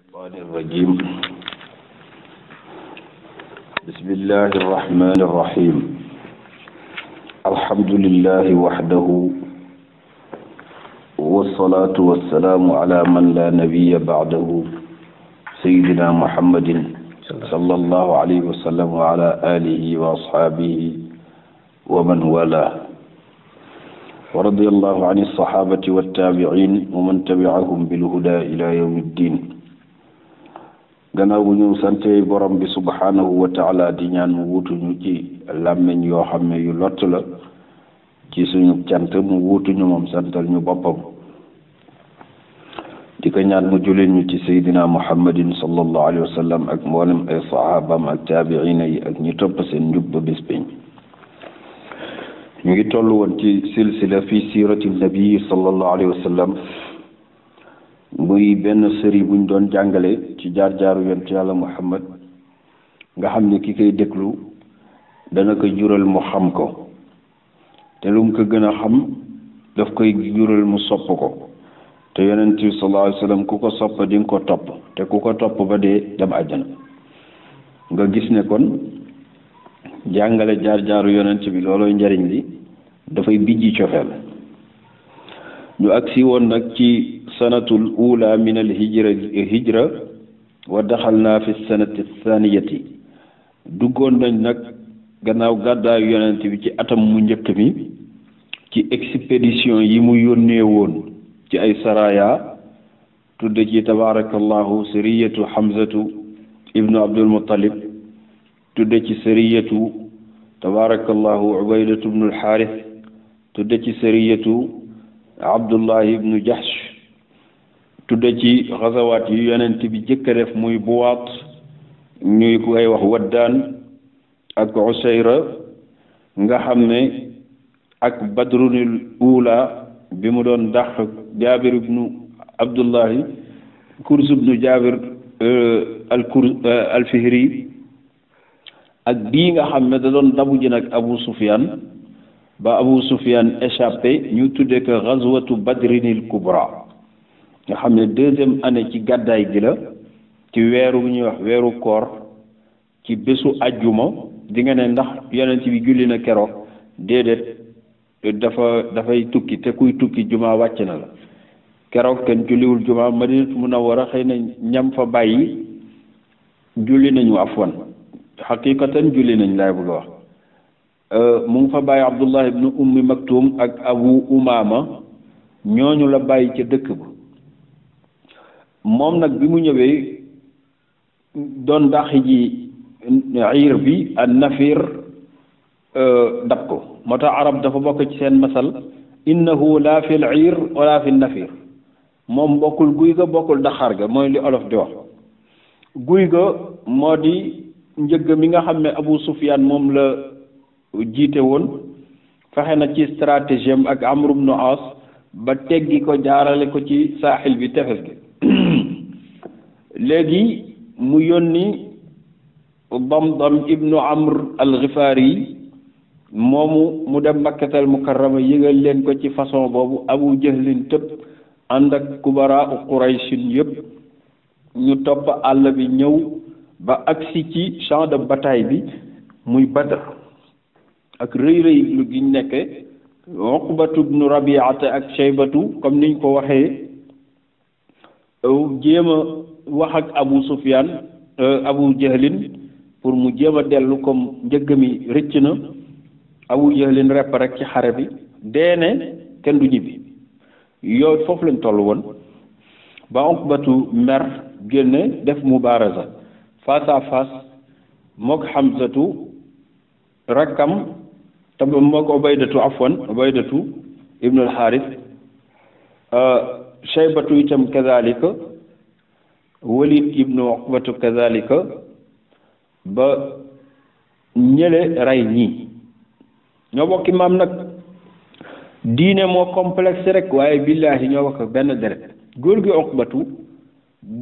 الشيطان الرجيم بسم الله الرحمن الرحيم الحمد لله وحده والصلاة والسلام على من لا نبي بعده سيدنا محمد صلى الله عليه وسلم وعلى آله وأصحابه ومن والاه ورضي الله عن الصحابة والتابعين ومن تبعهم بالهدى إلى يوم الدين gannaaw bu ñu sante borom bi subhanahu wa taala di ñaan mu wutuñu ci làmmiñ yoo xam ne yu lott la ci suñu cant mu wutuñu moom santal ñu boppam di ko ñaan mu jullit ñu ci seydina muhammadin sallallahu alayhi wa sallam ak mboolem ay sahabaam ak taabiina yi ak ñi topp seen njub ba bés pénc ñu ngi toll woon ci silsila fi siirati nabi sallallahu alayhi wa sallam muy benn série buñ doon jàngale ci jaar-jaaru yonent yàlla muhammad nga xam ne ki koy déglu dana ko jural mu xam ko te lu mu ko gën a xam daf koy jural mu sopp ko te yonent bi sallallahu alayhi wa sallam ku ko sopp di nga ko topp te ku ko topp ba dee dem àjjana nga gis ne kon jàngale jaar-jaaru yonent bi loolooy njariñ li dafay bijji cofeel ñu agsi woon nag ci sanatul ula min al hijra wa daxalna fi sanati thaniyati duggoon nañ nag gannaaw gàddaayu yonent bi ci atam mu njëkk mi ci expédition yi mu yónnee woon ci ay saraya tudde ci tabarakallahu sariyatu hamzatu ibnu abdul muttalib tudde ci sariyatu tabarakallahu ubaydatu ibnu al xaaris tudde ci sariyatu abdullahi ibnu jahsh tudde ci xasawaat yu yonent bi jëkk a def muy buwaat ñuy koy wax waddaan ak usayra nga xam ne ak badrunil ula bi mu doon dàq jaabir ibnu abdullahi kurs ibnu jaabir al fihri ak bii nga xam ne da doon dabu ji nag abu sufyan ba abu sufyan échappé ñu tudde ko xazwatu badrinil kubra nga xam ne deuxième année ci gàddaay gi la ci weeru bu ñuy wax weeru koor ci bésu ajjuma di nga ne ndax yonent bi julli na keroog déedéet dafay tukki te kuy tukki juma wàcc na la keroog kenn julliwul juma madinatu munawwara xëy na ñam fa bàyyi julli nañu afwan xaqiqatan julli nañ laay bëgg a wax mu ngi fa bàyyi abdullah ibnu ummi maktum ak abu umama ñooñu la bàyyi ca dëkk ba moom nag bi mu ñëwee doon dàqi ji iir bi an nafir dab ko moo tax arab dafa bokk ci seen masal innahu la fi l iir wala fi nafir moom bokkul guy ga bokkul daxaar ga mooy li olof di wax guy ga moo di njëgg mi nga xam ne abu sufyan moom la jiite woon fexe na ci stratégie am ak amr ibn as ba teggi ko jaarale ko ci saaxil bi tefes gi léegi mu yónni Damdam ibnu Amr al-Ghifari moomu mu dem Makkatal Mukarrama yëgal leen ko ci façon boobu Abu Jahlin tëb ànd ak kubara u Qurayshin yëpp ñu topp àll bi ñëw ba agsi ci champ de bataille bi muy Badr ak rëy lu gi nekke Uqbatu ibnu Rabi'ata ak Shaybatu comme niñ ko waxee jéem a wax ak Abu Sufyan Abu Jahlin pour mu jéem a dellu comme njëgg mi rëcc na Abu Jahlin repp rek ci xare bi deene kenn du ñibbi yooyu foofu lañ toll woon ba Uqbatu mer génne def mubaraza face à face mook Hamzatu rakkam te mook Ubaydatu ibnu al-Xaaris Shaybatu itam kazalika Walid ibnu Uqbatu kazalika ba ñële rey ñii ñoo bokki maam nag diine moo complexe rek waaye billaahi ñoo bokk benn deret góor gi Uqbatu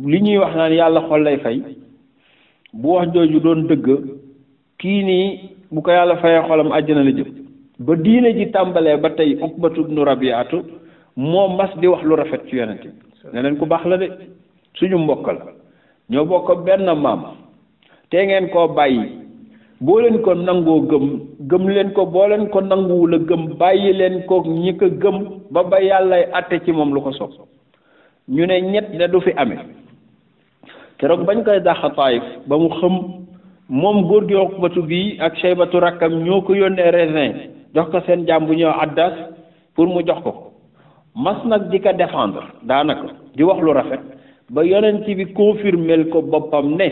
li ñuy wax naan yàlla xol lay fay bu wax jooju doon dëgg kii nii bu ko yàlla fayee xolam àjjana la jëm ba diine ji tàmbalee ba tey Uqbatu ibnu Rabi'atu moo mas di wax lu rafet ci yonent bi ne leen ku baax la de suñu mbokk la ñoo bokk benn maam te ngeen koo bàyyi boo leen ko nangoo gëm leen ko, boo leen ko nanguwul a gëm bàyyi leen ko ñi ko gëm ba yàllay àtte ci moom lu ko sopp. ñu ne ñett ne du fi amee keroog bañ koy dàq Taayif ba mu xam moom góor gi Uqbatu bi ak Shaybatu rakkam ñoo ko yónnee raisin jox ko seen jaam bu ñëw Addas pour mu jox ko mas nag di ko défendre daanaka di wax lu rafet ba yonent bi confirmel ko boppam ne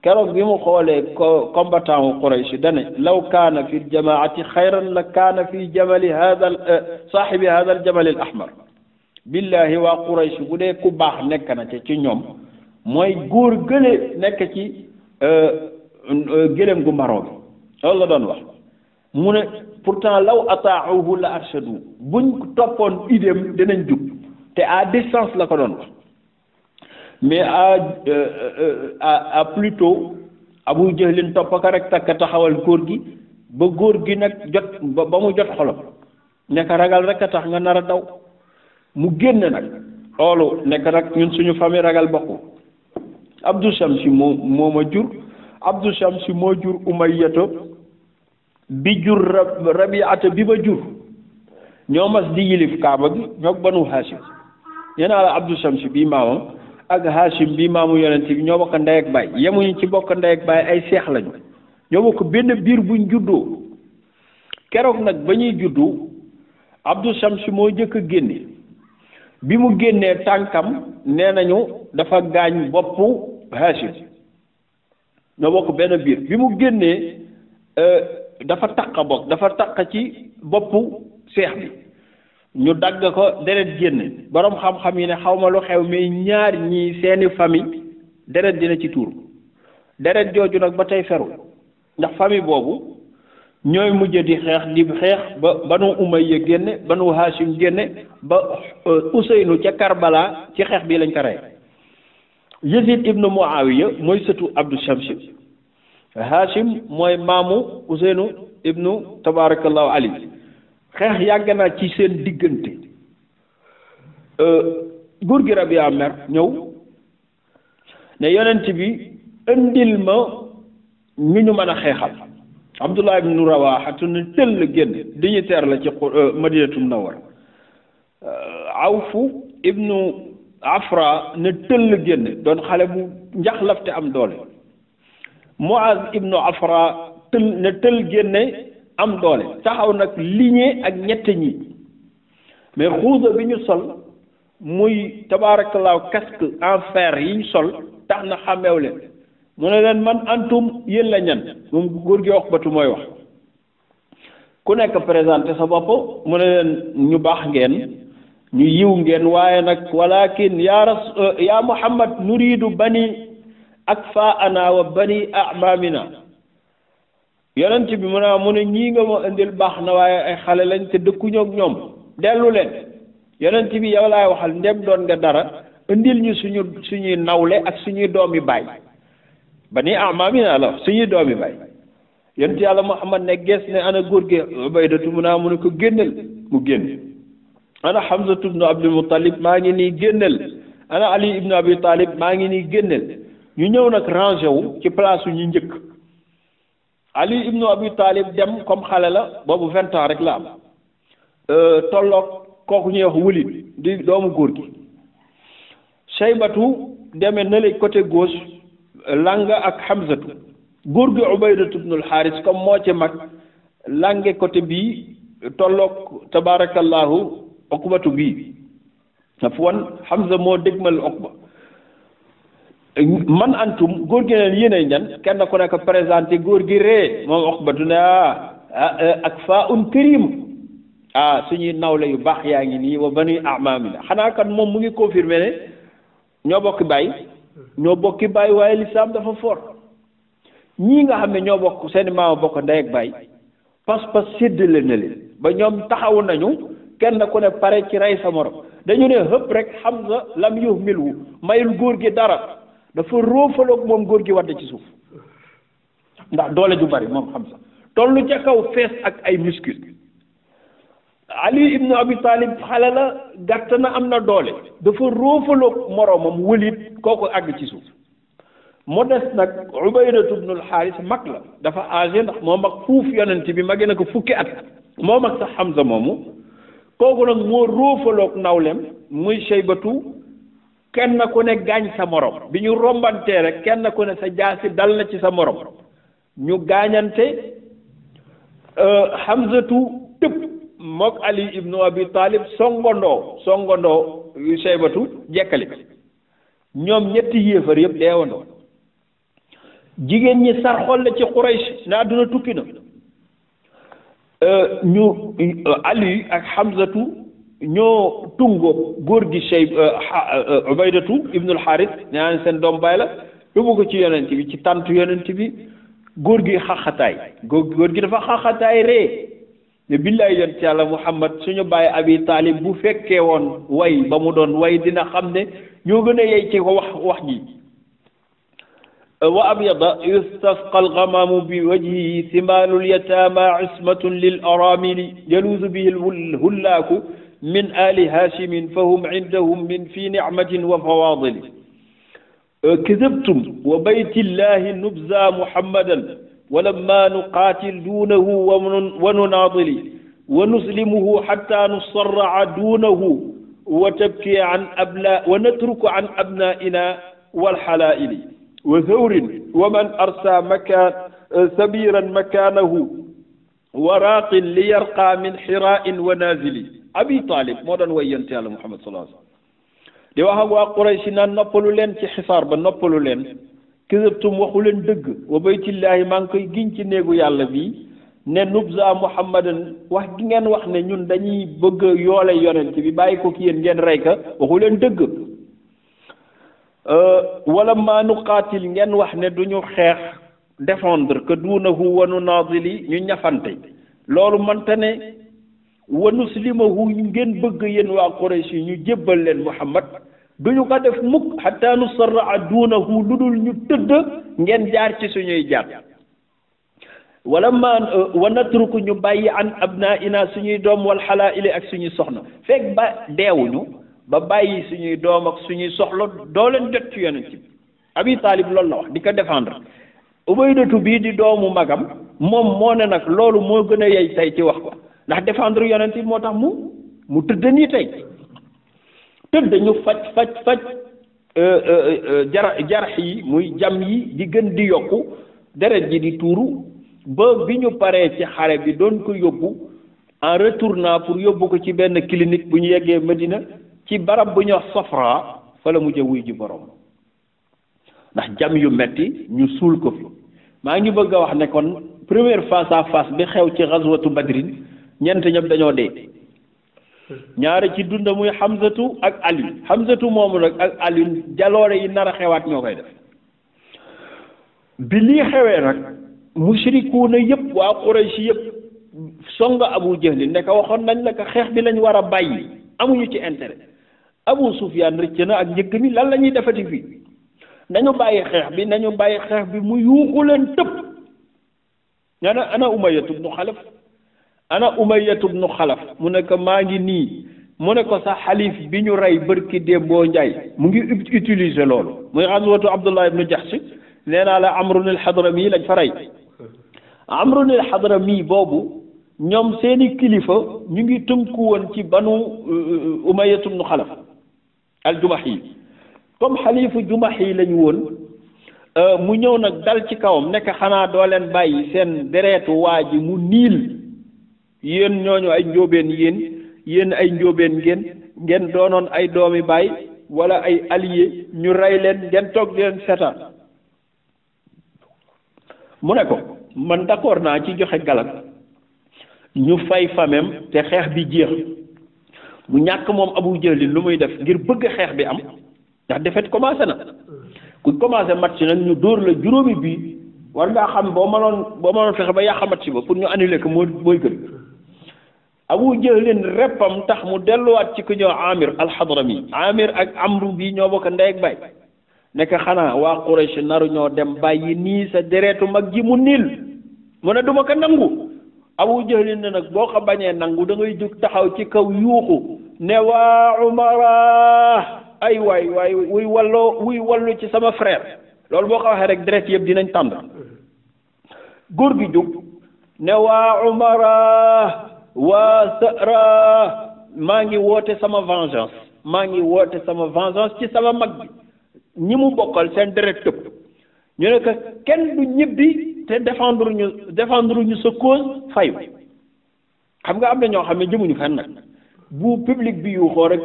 keroog bi mu xoolee combattant wu Quraysh dane law kaana fi ljamaati xayran la kaana fi jamali hada saaxibi hada al jamali al ahmar billahi waa Quraysh bu dee ku baax nekk na ci ñoom mooy góor gële nekk ci gëlëm gu maroo bi loolu la doon wax mu ne pourtant law ataahuhu la arshadu buñ toppoon idéem dinañ jub te à distance la ko doon wax mais à plutôt Abu Jahlin topp ko rek takk taxawal góor gi ba góor gi nag jot ba mu jot xolam nekk ragal rek a tax nga nar a daw mu génn nag loolu nekk nag ñun suñu famille ragal bokku Abdou Shamsi moo ma jur Abdou Shamsi moo jur Umayyata bi jur Rabiata bi ba jur ñoo mas di yilif Kaaba gi ñoo Banu Hashim nee naa la Abdou Shamsi bii maamam ak Hashim bii maamu yonent bi ñoo bokk ndey ak baay yemuñu ci bokk ndey ak baay ay seex lañu ñoo bokk benn biir buñ juddoo keroog nag ba ñuy juddu Abdou Shamsi moo jëkk a génne bi mu génnee tànkam nee nañu dafa gaañ boppu Hashim ñoo bokk benn biir bi mu génnee dafa taq ci boppu seex bi ñu dagg ko deret génn boroom xam-xam yi ne xaw ma lu xew mais ñaar ñii seeni famille deret dina ci tuur deret jooju nag ba tey feru ndax famille boobu ñooy mujj di xeex ba Banu Umayya génne Banu Hashim génne ba Useynu ca Karbala ci xeex bii lañ ko rey Yazid ibnu Muawiya mooy sëtu Abdou Shamsi Hashim mooy maamu Useynu ibnu tabarakallahu ali xeex yàgg na ci seen diggante góor gi Rabia mer ñëw ne yonent bi indil ma ñu mën a xeexal Abdullah ibnu Rawaha ne tëll génn dignitaire la ci Madinatu Munawwara Awfu ibnu Afra ne tëll génn doon xale bu njaxlafte am doole Muaz ibnu Afra ne tëll génne am doole taxaw nag lignée ak ñett ñi mais xuusa bi ñu sol muy tabaarakallaahu casque en fer yi ñu sol tax na xàmmeew leen mu ne leen man antum yéen la ñan moom góor gi Uqbatu mooy wax ku nekk présenté sa bopp mu ne leen ñu baax ngeen ñu yiw ngeen waaye nag walakin ya Muhammad nuridu bani akfaana wa bani amamina yonent bi mu ne ñii nga ma indil baax na waaye ay xale lañ te dëkkuñoo ak ñoom dellu leen yonent bi yow laay waxal ndem doon nga dara indil ñu suñuy nawle ak suñuy doomi baay bani amamina la suñuy doomi baay yonent yàlla Muhammad ne gees ne ana góor gi Ubaydatu mu ne ko génneel mu génn ana Hamzatu ibnu Abdul Muttalib maa ngi nii génneel ana Ali ibnu Abi Talib maa ngi nii génneel ñu ñëw nag rangé wu ci place ñu njëkk Ali ibnu Abi Talib dem comme xale la boobu 20 ans rek la am tolloog kooku ñuy wax Walid di doomu góor gi Shaybatu demee na la côté gauche langue ak Hamzatu góor gi Ubaydatu ibnul Xaaris comme moo ci mag langue côté bii tolloog tabarakallahu Uqbatu bii daf wan Hamza moo dégmal Uqba man antum góor gi neen yéenay ñan kenn ku nekk présenté góor gi ree moom Uqbatu ne ak fa un karim suñuy nawle yu baax yaa ngi nii wa bani amamina xanaa kan moom mu ngi confirmé ne ñoo bokki baay waaye lislaam dafa fort ñii nga xam ne ñoo bokk seeni maama bokk ndey ak baay pas-pas séddale na leen ba ñoom taxaw nañu kenn ku ne pare ci rey sa morom dañu ne hëpp rek Hamza lam yuhmilhu mayul góor gi dara dafa róofaloog moom góor gi wadd ci suuf ndax doole ju bari moom Hamza tollu ca kaw fees ak ay muscle Ali ibnu Abi Talib xale la gàtt na am na doole dafa róofaloog moroomam Walid kooku àgg ci suuf moo des nag Ubaydatu ibnul Xaaris mag la dafa âgé ndax moo mag fuuf yonent bi mage na ko fukki at moo mag sax Hamza moomu kooku nag moo róofaloog nawlem muy Shaybatu kenn ku ne gaañ sa morom bi ñu rombantee rek kenn ku ne sa jaasi dal na ci sa morom ñu gaañante Hamzatu tëb mook Ali ibnu Abi Talib songondoo Shaybatu jekkali ñoom ñetti yéefar yëpp deewandoo jigéen ñi sar xol la ci Quraysh ne àdduna tukki na ñu Ali ak Hamzatu ñoo tungoo góor gi Ubaydatu ibnul Xaaris ne naan seen doom baay la yóbbu ko ci yonent bi ci tàntu yonent bi góor gi xaxataay góor gi dafa xaxataay ree ne billaay yonent yàlla Muhammad suñu bàyyi Abi Taalib bu fekkee woon way ba mu doon way dina xam ne ñoo gën a yey ci ko wax ji wa abyada yustasqa algamaamu bi wajhihi simaalu lyataama ismatun lil aramili yaluuzu bihi lhullaaku min ali haashimin fa hum indahum min fi nicmatin wa fawaadili kazabtum wa baytillahi nubza muhammadan walamma nuqaatil duunahu wa nunaadili wa nuslimuhu xatta nusarraca duunahu wa tabki an wa natruku an abnaa'ina walxalaa'ili wa thawrin wa man arsa sabiran makaanahu wa raaqin li yarqaa min xiraa'in wa naazili Abi Talib moo doon way yonent Yàlla Muhammad sallallahu alayhi wa sallam di wax ak waa Quraysh naan noppalu leen ci xisaar ba noppalu leen kisabtum waxu leen dëgg wa baytillaahi maa ngi koy giñ ci néegu yàlla bi ne nubza muhammadan wax gi ngeen wax ne ñun dañuy bëgg yoole yonent bi bàyyi ko ki yéen ngeen rey ka waxu leen dëgg wala maa nuqaatil ngeen wax ne duñu xeex défendre que duunahu wa nunaadili ñu ñafante loolu mante ne wa nuslimahu ngeen bëgg yéen waa Quraysh yi ñu jébbal leen Muhammad duñu ko def mukk xataa nusarraa duunahu lu dul ñu tëdd ngeen jaar ci suñuy jaar wala ma wa natruku ñu bàyyi an abnaa'ina suñuy doom wal xalaa'ili ak suñuy soxna fekk ba deewuñu ba bàyyi suñuy doom ak suñuy soxla doo leen jot ci yonent bi Abi Talib loolu la wax di ko défendre Ubaydatu bii di doomu magam moom moo ne nag loolu moo gën a yey tey ci wax ko ndax défendre yonent bi moo tax mu tëdd nii tey tëdd ñu faj jarax yi muy jam yi di gën di yokku deret ji di tuuru ba bi ñu paree ci xare bi doon ko yóbbu en retournant pour yóbbu ko ci benn clinique bu ñu yeggee Medina ci barab bu ñuy wax Safra fa la mujj wuy ji borom ndax jam yu metti ñu suul ko fi maa ngi bëgg a wax ne kon première face à face bi xew ci gazwatu Badrin ñent ñëpp dañoo dee ñaari ci dund muy Hamzatu ak Ali Hamzatu moomu nag ak Ali jaloore yi nar a xewaat ñoo koy def bi lii xewee nag mushrikuuna yëpp waa Quraysh yëpp songa Abu Jahl ndeka waxoon nañ la ko xeex bi lañ war a bàyyi amuñu ci intérêt Abu Sufyaan rëcc na ak njëkk mi lan la ñuy defati fii nañu bàyyi xeex bi mu yuuxu leen tëb ana Umayyatu ibnu Xalaf mu ne ko maa ngi nii mu ne ko sax xalif bi ñu rey bërki Dembo Njaay mu ngi utiliser loolu muy xaswatu Abdullah ibnu Jahsh nee naa la Amrun al-Hadrami lañ fa rey Amrun al-Hadrami boobu ñoom seeni kilifa ñu ngi tënku woon ci banu Umayyatu ibnu Xalaf al-Jumahi comme xalifu Jumahi lañu woon mu ñëw nag dal ci kawam nekk xanaa doo leen bàyyi seen deretu waa ji mu niil yéen ñooñu ay njóobeen yéen ay njóobeen ngeen doonoon ay doomi baay wala ay allié ñu rey leen ngeen toog leen seetaan mu ne ko man d'accord naa ci joxe galak ñu fay famem te xeex bi jeex mu ñàkk moom Abu Jahlin lu muy def ngir bëgg xeex bi am ndax defet commencé na ku commencé match nag ñu dóor la juróomi bii war ngaa xam boo mënoon fexe ba yàq match ba pour ñu annuler ko mooy gën Abu Jahlin reppam tax mu delluwaat ci ku ñëw Amir al-Hadrami Amir ak Amru bi ñoo bokk ndey ak baay nekk xanaa waa Quraysh naru ñoo dem bàyyi nii sa deretu mag ji mu niil mu ne duma ko nangu Abu Jahlin ne nag boo ko bañee nangu da ngay jóg taxaw ci kaw yuuxu ne waa Umara ay waay wuy wallu ci sama frère loolu boo ko waxee rek deret yëpp dinañ tànd góor gi jóg ne waa Umara waa Sa'ra maa ngi woote sama vengeance ci sama mag bi ñi mu bokkal seen deret tëb ñu ne que kenn du ñibbi te défendre ñu sa cause fayu xam nga am na ñoo xam ne jëmuñu fenn nag bu public bi yuuxoo rek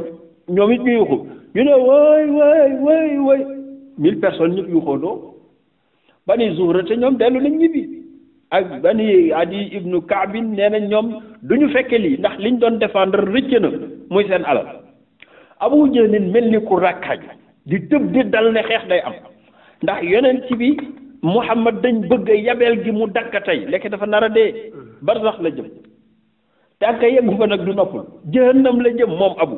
ñoom it ñu yuuxu ñu ne waay 1000 personnes ñëpp yuuxoo doo Bani Zuhra te ñoom dellu nañ ñibbi ak Bani Adi ibnu Kaabin nee nañ ñoom duñu fekke lii ndax liñ doon défendre rëcc na muy seen alal Abu Jahlin mel ni ku rakkaaj di tëb di dal ne xeex day am ndax yonent bi Muhammad dañ bëgg yabeel gi mu dakka tey lekk dafa nar a dee barsax la jëm tànka yeggu fa nag du noppul jahannam la jëm moom abu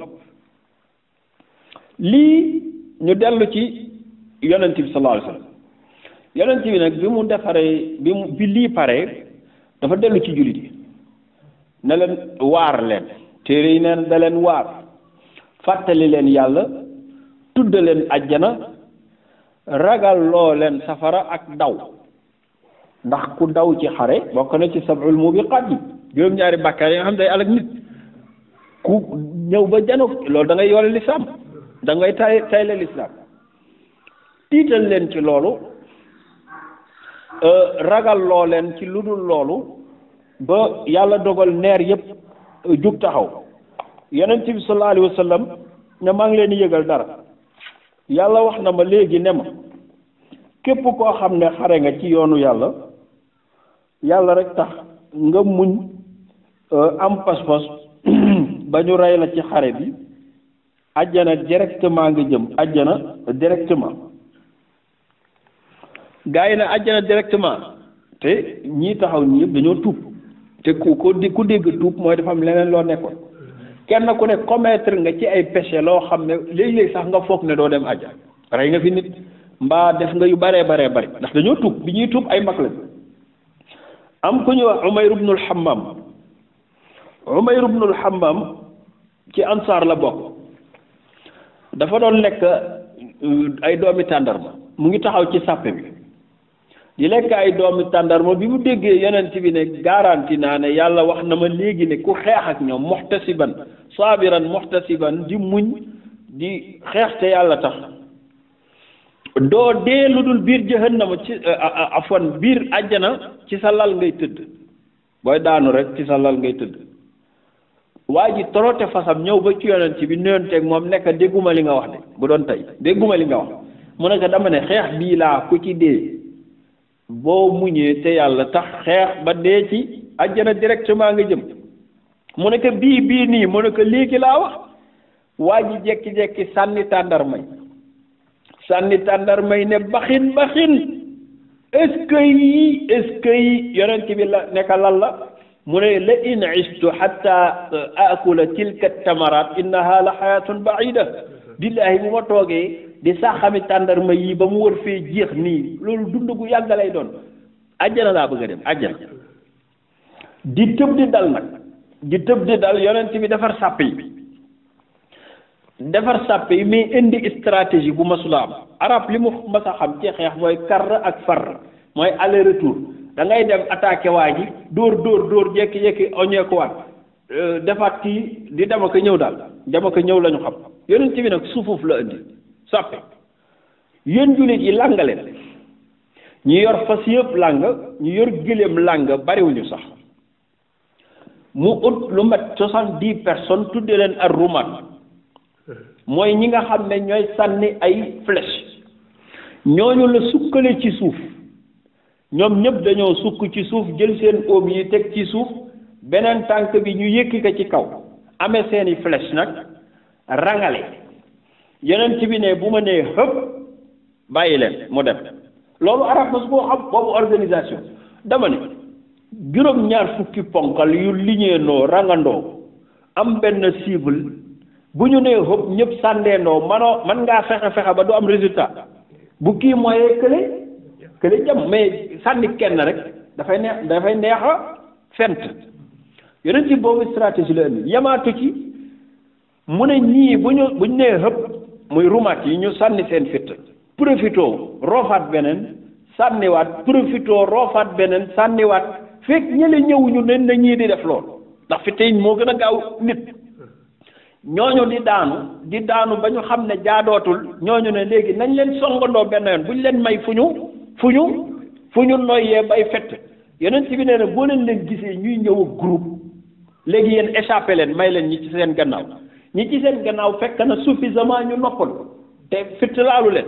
lii ñu dellu ci yonent bi sallallahu alayhi wasallam yonent bi nag bi mu defaree bi lii paree dafa dellu ci jullit yi ne leen waar leen téere yi neen da leen waar fàttali leen yàlla tudd leen ajjana ragal loo leen safara ak daw ndax ku daw ci xare bokk na ci sab'ul mubiqaat yi juróom-ñaari bàkkaar yi nga xam day alak nit ku ñëw ba jano loolu da ngay yoole lislaam da ngay tayle lislaam tiital leen ci loolu ragal loo leen ci lu dul loolu ba yàlla dogal neer yépp jug taxaw yonent bi sallallahu alayhi wa sallam ne maa ngi leen di yëgal dara yàlla wax na ma léegi ne ma képp koo xam ne xare nga ci yoonu yàlla rek tax nga muñ am pas-pas ba ñu rey la ci xare bi ajjana directement nga jëm ajjana directement gaa yi ne ajjana directement te ñii taxaw ñi yëpp dañoo tuub te ku dégg tuub mooy dafa am leneen loo nekkoon kenn ku ne commettre nga ci ay péché loo xam ne léeg-léeg sax nga foog ne doo dem ajjana rey nga fi nit mbaa def nga yu baree bari ndax dañoo tuub bi ñuy tuub ay mag lañ am ku ñuy wax Umayr ibnul Hammam ci ansaar la bokk dafa doon lekk ay doomi tàndarma mu ngi taxaw ci sàppe bi di lekk ay doomi tàndarma bi mu déggee yonent bi ne garanti naa ne yàlla wax na ma léegi ne ku xeex ak ñoom muhtasiban di muñ di xeex te yàlla tax doo dee lu dul biir jahannama ci afwan biir àjjana ci sa lal ngay tëdd booy daanu rek ci sa lal ngay tëdd waa ji torote fasam ñëw ba ci yonent bi nuyonteeg moom nekk dégguma li nga wax de bu doon tey dégguma li nga wax mu nekk dama ne xeex bii laa ku ci dee boo muñee te yàlla tax xeex ba dee ci àjjana directement nga jëm mu nekk bii nii mu nekk léegi laa wax waa ji jekki-jekki sànni tàndarmay ne baxin est-ce que yi yonent bi la nekk lan la mu ne la in ishtu hatta akula tilka tamarat innaha la hayatun ba'ida billahi bu ma toogee di saxami tàndarma yi ba mu war fee jeex nii loolu dund gu yàgg lay doon àjjana laa bëgg a dem àjjana di tëb di dal yonent bi defar sàpp yi mais indi stratégie bu masula am arab li mu mas a xam ci xeex mooy kar ak far mooy aller retour da ngay dem attaqué waa ji dóor jekki-jekki oñeekuwaat defaat kii di dem ak ñëw daal dem ak ñëw la ñu xam yonent bi nag suufuf la indi sàppe yéen jullit yi làngaleen ñu yor fas yëpp làng ñu yor gëléem làng bariwuñu sax mu ut lu mat 70 personnes tudde leen ar rumaat mooy ñi nga xam ne ñooy sànni ay flèche ñooñu la sukkale ci suuf ñoom ñëpp dañoo sukk ci suuf jël seen óom yi teg ci suuf beneen tànk bi ñu yëkki ko ci kaw amee seeni flèche nag rangale yeneen ci bi ne bu ma nee xëpp bàyyi leen mu dem loolu arab mas boo xam boobu organisation dama ne juróom-ñaar fukki ponkal yu liñeendoo rangandoo am benn cible bu ñu nee xëpp ñëpp sàndeendoo man ngaa fexe ba du am résultat bu kii mooyee kële jam mais sànni kenn rek dafay neex a fent yonent bi boobu stratégie la indi yamaatu ci mu ne ñii buñ nee hëpp muy rumaat yi ñu sànni seen fitt profitoo roofaat beneen sànniwaat profitoo roofaat beneen sànniwaat fekk ñële ñëwuñu ne na ñii di def loolu ndax fitt yi moo gën a gaaw nit ñooñu di daanu ba ñu xam ne jaadootul ñooñu ne léegi nañ leen songandoo benn yoon buñ leen may fu ñu noyyee bay fett yonent bi nee na boo leen gisee ñuy ñëw groupe léegi yéen échappé leen may leen ñi ci seen gannaaw ñi ci seen gannaaw fekk na suffisamment ñu noppal te fitt laalu leen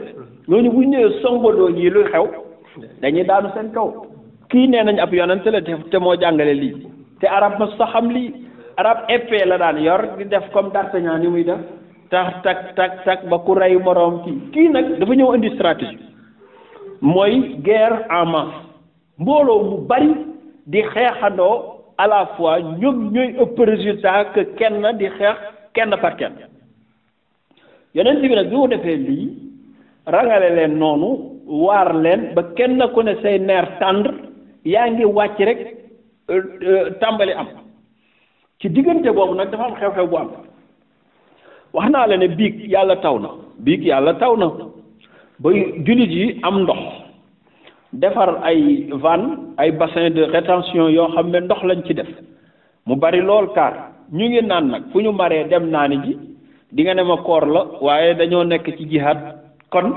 ñooñu buñ ñëwee songandoo ñii luy xew dañuy daanu seen kaw kii nee nañ ab yonent la te moo jàngale lii te arab ma sax xam lii arab épée la daan yor di def comme d'Artagnan ni muy def tax tak ba ku rey moroom kii nag dafa ñëw indi stratégie mooy guerre en masse mbooloo mu bari di xeexandoo à la fois ñoom ñooy ëpp résultat que kenn di xeex kenn par kenn yonent bi nag bi mu defee lii rangale leen noonu waar leen ba kenn ku ne say neer tendre yaa ngi wàcc rek tàmbali am ci diggante boobu nag dafa am xew-xew bu am wax naa la ne biig yàlla taw na ba jullit yi am ndox defar ay vannes ay bassin de rétention yoo xam ne ndox lañ ci def mu bari lool kaar ñu ngi naan nag fu ñu maree dem naani ji di nga ne ma koor la waaye dañoo nekk ci jihaad kon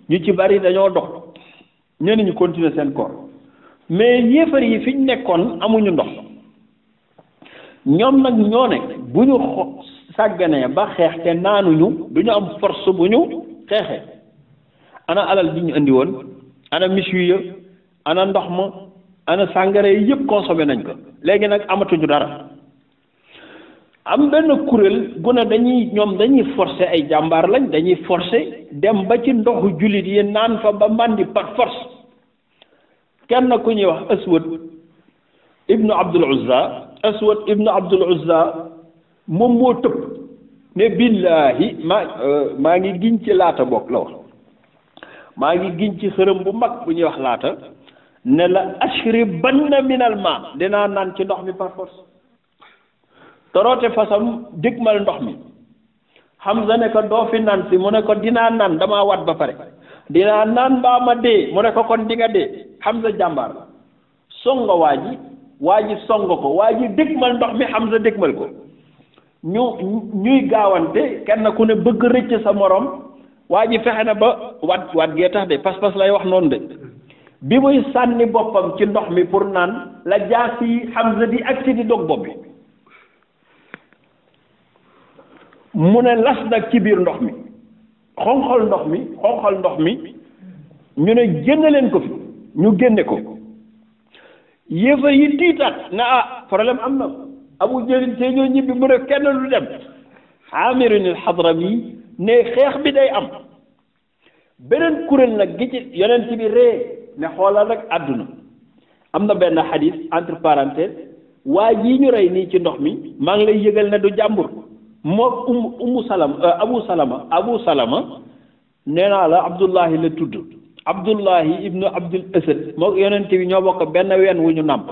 ñu ci bari dañoo dox ñenn ñu continuer seen koor mais yéefar yi fi ñu nekkoon amuñu ndox ñoom nag ñoo ne bu ñu sàgganee ba xeex te naanuñu du ñu am force bu ñu xeexee ana alal bi ñu indi woon ana michu ya ana ndox ma ana sàngara yi yëpp consommé nañ ko léegi nag amatuñu dara am benn kuréel bu ne dañuy forcer ay jàmbaar lañ dañuy forcer dem ba ci ndoxu jullit yi naan fa ba màndi par force kenn ku ñuy wax aswad ibnu abdul uzza moom moo tëb ne billaahi maa ngi giñ ci laata bokk la wax maa ngi giñ ci xërëm bu mag bu ñuy wax laata ne la ashribanna minal ma dinaa naan ci ndox mi par force toroote fasam digmal ndox mi Hamza ne ko doo fi naan si mu ne ko dinaa naan damaa wat ba pare dinaa naan mbaa ma dee mu ne ko kon di nga dee Hamza jàmbaar la songo waa ji songo ko waa ji digmal ndox mi Hamza digmal ko ñuy gaawante kenn ku ne bëgg rëcc sa morom waa ji fexe na ba wat gee tax de pas-pas lay wax noonu de bi muy sànni boppam ci ndox mi pour naan la jaasi Hamza di agsi di dog bopp bi mu ne las nag ci biir ndox mi xonqal ndox mi ñu ne génne leen ko fi ñu génne ko yéefa yi tiitaat na problème am na Abu Jahl te ñoo ñibbi mu ne kenn lu dem Aamirun al-Hadrami ne xeex bi day am beneen kuréel nag gi ci yonent bi ree ne xoolal rek àdduna am na benn xadis entre parenthèses waa jii ñu rey nii ci ndox mi maa ngi lay yëgal ne du jàmbur moo abu salama nee naa la abdullahi la tudd abdullahi ibnu abdul asad moo yonent bi ñoo bokk benn ween wu ñu nàmp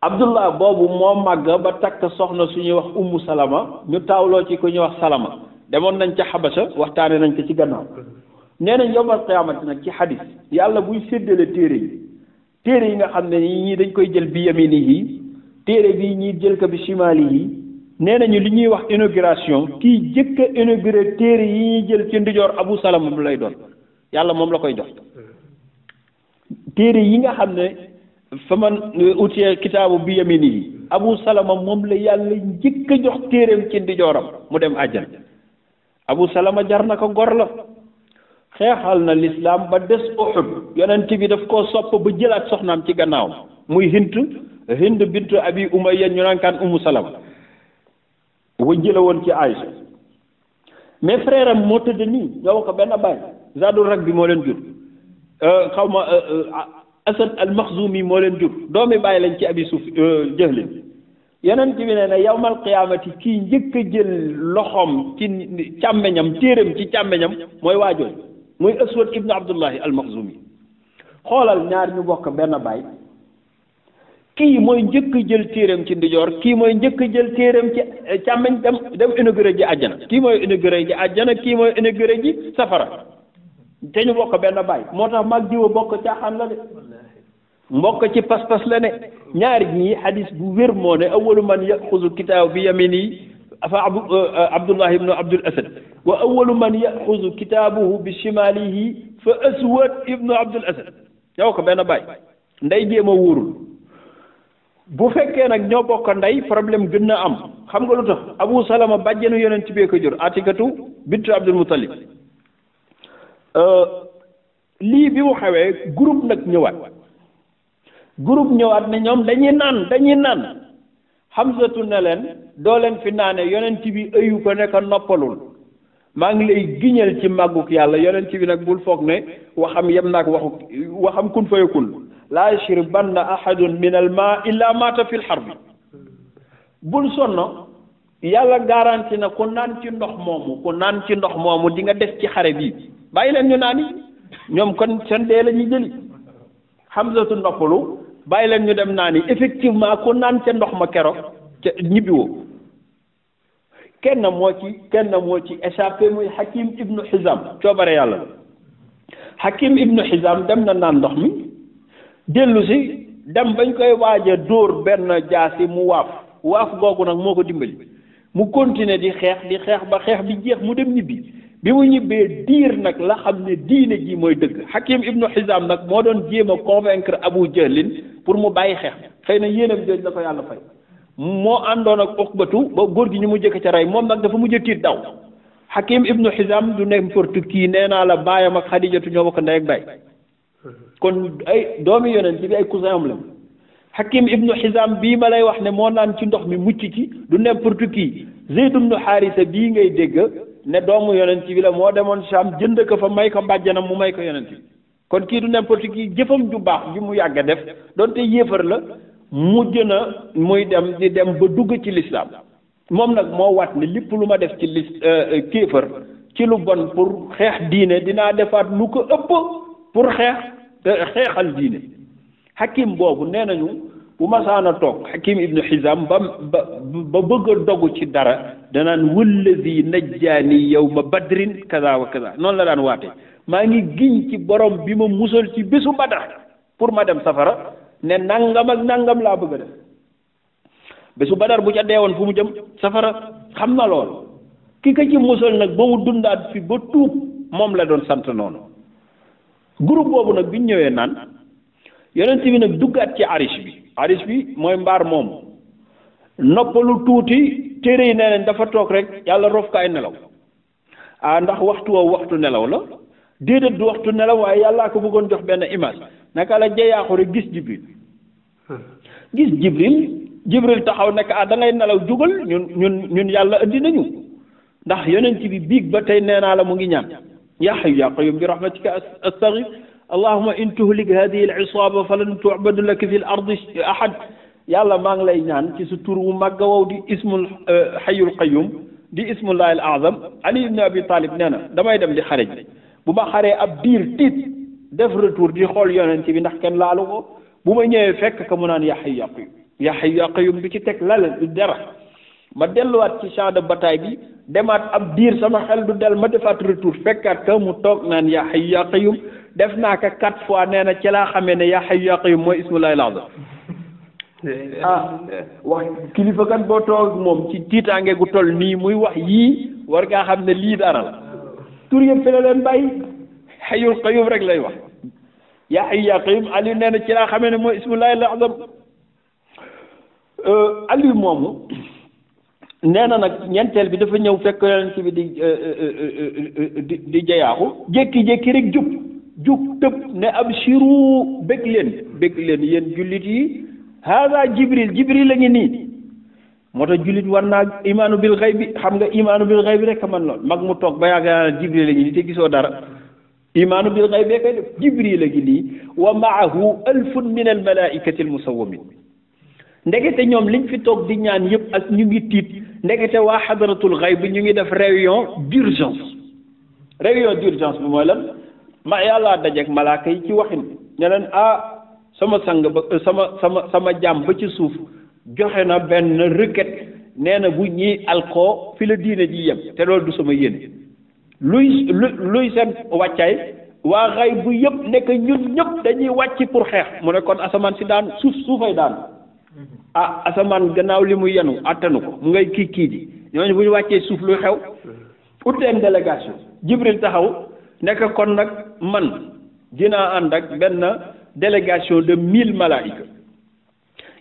abdullah boobu moo màgg ba takk soxna suñuy wax ummu salama ñu taawloo ci ku ñuy wax salama demoon nañ ca xabasa waxtaane nañ ko ci gannaaw nee nañ yowmal qiyaamati nag ci xadis yàlla buy séddale téere yi nga xam ne ñii dañ koy jël bi yaminihi téere bi ñii jël ko bi shimalihi nee nañu li ñuy wax inauguration kii jëkk a inauguré téere yi ñuy jël ci ndijoor abu salama bu lay doon yàlla moom la koy jox téere yi nga xam ne fa man utiye kitaabu bi yaminihi abu salama moom la yàlla njëkk a jox téereem ci ndijooram mu dem àjjana abu salama jar na ko gor la xeexal na l'islam ba des Uhud yonent bi daf koo sopp ba jëlaat soxnaam ci gannaaw muy Hind bintu Abi Umayya ñu naan kaan Ummu Salama wa jëla woon ci Aïcha mais frère am moo tëdd nii ñoo ko benn baay Zadul Rak bi moo leen jur Asad al-Makhzumi moo leen jur doomi bàyyi lañ ci Abi Jahl yonent bi nee na yawmal qiyaamati kii njëkk a jël loxoom ci càmmeñam téeram ci càmmeñam mooy waajooy muy Aswad ibnu Abdullahi al-Makhzumi xoolal ñaar ñu bokk benn baay kii mooy njëkk jël téeram ci ndijoor kii mooy njëkk jël téeram ci càmmeñ dem inauguré ji àjjana kii mooy inauguré ji àjjana kii mooy inauguré ji safara te ñu bokk benn baay moo tax mag diwa bokk caaxaan la de mbokk ci pas-pas la ne ñaari ñii hadis bu wér moo ne awalu man yaxuzu kitaabu bi yamini fa abdullah ibnu abdul asad wa awalu man yaxuzu kitaabuhu bi shimalihi fa aswad ibnu abdul asad ñoo ko benn baay ndey jéem a wóorul bu fekkee nag ñoo bokk ndey problème gën na am xam nga lu tax abu salama bàjjenu yonent bi ko jur atikatu bintu abdul muttalib lii bi mu xewee groupe nag ñëwaat ne ñoom dañuy naan Hamzatu ne leen doo leen fi naane yonent bi ëyu ko ne ko noppalul maa ngi lay giñal ci màgguk yàlla yonent bi nag bul foog ne waxam yem naag waxam kun fayakun laa yashribanna ahadun min al ma illa mata fi l harbi bul sonno yàlla garanti na ku naan ci ndox moomu di nga des ci xare bi bàyyi leen ñu naani ñoom kon seen dee la ñuy jëli Hamzatu noppalu bàyyi leen ñu dem naani effectivement ku naan ca ndox ma keroog ca ñibbiwoo kenn moo ci échappé muy Hakim ibnu Hizam coobare yàlla Hakim ibnu Hizam dem na naan ndox mi dellu si dem bañ koy waaj a dóor benn jaasi mu waaf googu nag moo ko dimbali mu continuer di xeex ba xeex bi jeex mu dem ñibbi bi mu ñibbee diir nag la xam ne diine ji mooy dëgg Hakim ibnu Hizam nag moo doon jéem a convaincre Abu Jahlin pour mu bàyyi xeex xëy na yéenam jooj la ko yàlla fay moo àndoon ak Uqbatu ba góor gi ñu mu jëkk ca rey moom nag dafa mujj tiit daw Hakim ibnu Hizam du n'importe qui nee naa la baayam ak Xadijatu ñoo bokk ndey ak baay kon ay doomi yonent bi ay cousin am la Hakim ibnu Hizam bii ma lay wax ne moo naan ci ndox mi mucc ci du n'importe qui Zayd ibnu Haarisa bii ngay dégg ne doomu yonent bi la moo demoon Sham jënd ko fa may ko bàjjanam mu may ko yonent bi kon kii du n'importe qui jëfam ju baax ji mu yàgg a def donte yéefar la mujj na muy dem di dem ba dugg ci lislaam moom nag moo wat ne lépp lu ma def ci kéefar ci lu bon pour xeex diine dinaa defaat lu ko ëpp pour xeexal diine Hakim boobu nee nañu bu masaana toog Hakim ibnu Hizam ba bëgg a dogu ci dara danaan wallazi najjaani yawma badrin kaza wa kaza noonu la daan waate maa ngi giñ ci borom bi ma musal ci bésu Badar pour ma dem safara ne nangam ak nangam laa bëgg a def bésu Badar bu ca deewoon fu mu jëm safara xam na lool ki ko ci musal nag ba mu dundaat fi ba tuub moom la doon sant noonu groupe boobu nag biñ ñëwee naan yonent bi nag duggaat ci arish bi mooy mbaar moomu noppalu tuuti téere yi nee nañ dafa toog rek yàlla rof ko ay nelaw ndax waxtu woowu waxtu nelaw la déedéet du waxtu nelaw waaye yàllaa ko bëggoon jox benn image naka la jeyaaxu rek gis jibril taxaw nekk da ngay nelaw jugal ñun yàlla indi nañu ndax yonent bi biig ba tey nee naa la mu ngi ñaan yaa hayyu yaa qayyum bi rahmatika astaghith allahumma in tuhlik hadihi al-isaba falan tu'badu laka fi al-ardi ahad yàlla maa ngi lay ñaan ci sa tur wu màgg wow di ismul hayyul qayyum di ismullahi al-azam ali ibn abi talib nee na damay dem di xare ji bu ma xaree ab diir tiit def retour di xool yonent bi ndax kenn laalu ko bu ma ñëwee fekk ka mu naan yaa hayyu yaa qayyum bi ci teg lala du dara ma delluwaat ci champ de bataille bi demaat ab diir sama xel du del ma defaat retour fekkaat ka mu toog naan yaa hayyu yaa qayyum def naa ko 4 fois nee na ci laa xamee ne yaa hayyu yaa qayyum mooy ismullahi al-azam wax kilifa kat boo toog moom ci tiitaange gu toll nii muy wax yii war ngaa xam ne lii dara la tur yëpp fi la leen bàyyi hayyul qayyum rek lay wax yaa hayyu yaa qayyum Aliou nee na ci laa xamee ne mooy ismullahi al-azam Aliou moomu nee na nag ñeenteel bi dafa ñëw fekk yonent bi di jayaaxu jékki-jékki rek jug tëb ne abshiru bég leen yéen jullit yi hada jibril la ngi nii moo tax jullit war naa imaanu bil ghaybi xam nga imaanu bil ghaybi rek man lool mag mu toog ba yaakaar jibril la ngi nii te gisoo dara imaanu bil ghaybi kay def jibril la ngi nii wa maahu alfun min al malaikati al musawwamin ndekete ñoom liñ fi toog di ñaan yëpp ak ñu ngi tiit ndekete waa xadaratul xayb ñu ngi def réunion d'urgence bi mooy lan ma yàllaa dajeek malaaka yi ci waxin ne leen sama sang ba sama jaam ba ci suuf joxe na benn requête nee na bu ñii alkoo fi la diine ji yem te loolu du sama yéene luy seen wàccaay waa xay bu yëpp nekk ñun ñëpp dañuy wàcc pour xeex mu ne kon asamaan si daanu suufay daanu ah asamaan gannaaw li mu yenu attanu ko mu ngay kii ji ñooñu bu ñu wàccee suuf luy xew ut leen délégation Jibril taxaw nekk kon nag man dinaa ànd ak benn délégation de 1000 malaayika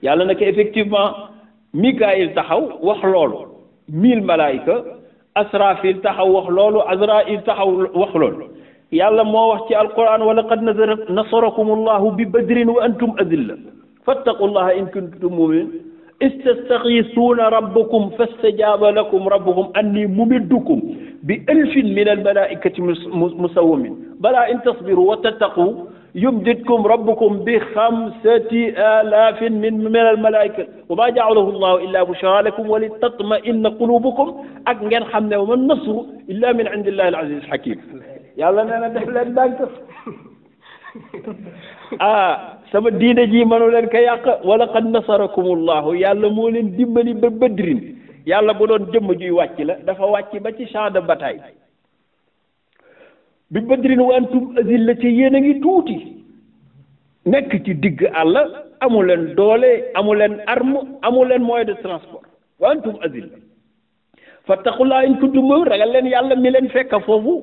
yàlla nag effectivement Mikaayil taxaw wax loolu 1000 malaayika Asrafil taxaw wax loolu Azrail taxaw wax loolu yàlla moo wax ci alquran wa laqad nasarakum allahu bi badrin wa antum adilla fattaqullaha in kuntum mu'minin istastaghithuna rabbakum fastajaba lakum rabbukum anni mumiddukum bi alfin min almalaikati musawwimin bala in tasbiru wa tattaqu yumdidkum rabbukum bi 5000 min almalaikati wa ma ja'alahu allahu illa bushra lakum wa litatma'inna qulubukum ak ngeen xam ne wa man nasru illa min indillahi al-aziz al-hakim yàlla nee na def leen dànk sama diine ji mënu leen ko yàq wala qad nasarakumullahu yàlla moo leen dimbali ba badrin yàlla bu doon jëmm juy wàcc la dafa wàcc ba ci champ de bataille bi badrin wa antum azilla ci yéen a ngi tuuti nekk ci digg àll amu leen doole amu leen arme amu leen moyen de transport wa antum azilla fattaqullaha in kuntum ragal leen yàlla mi leen fekk foofu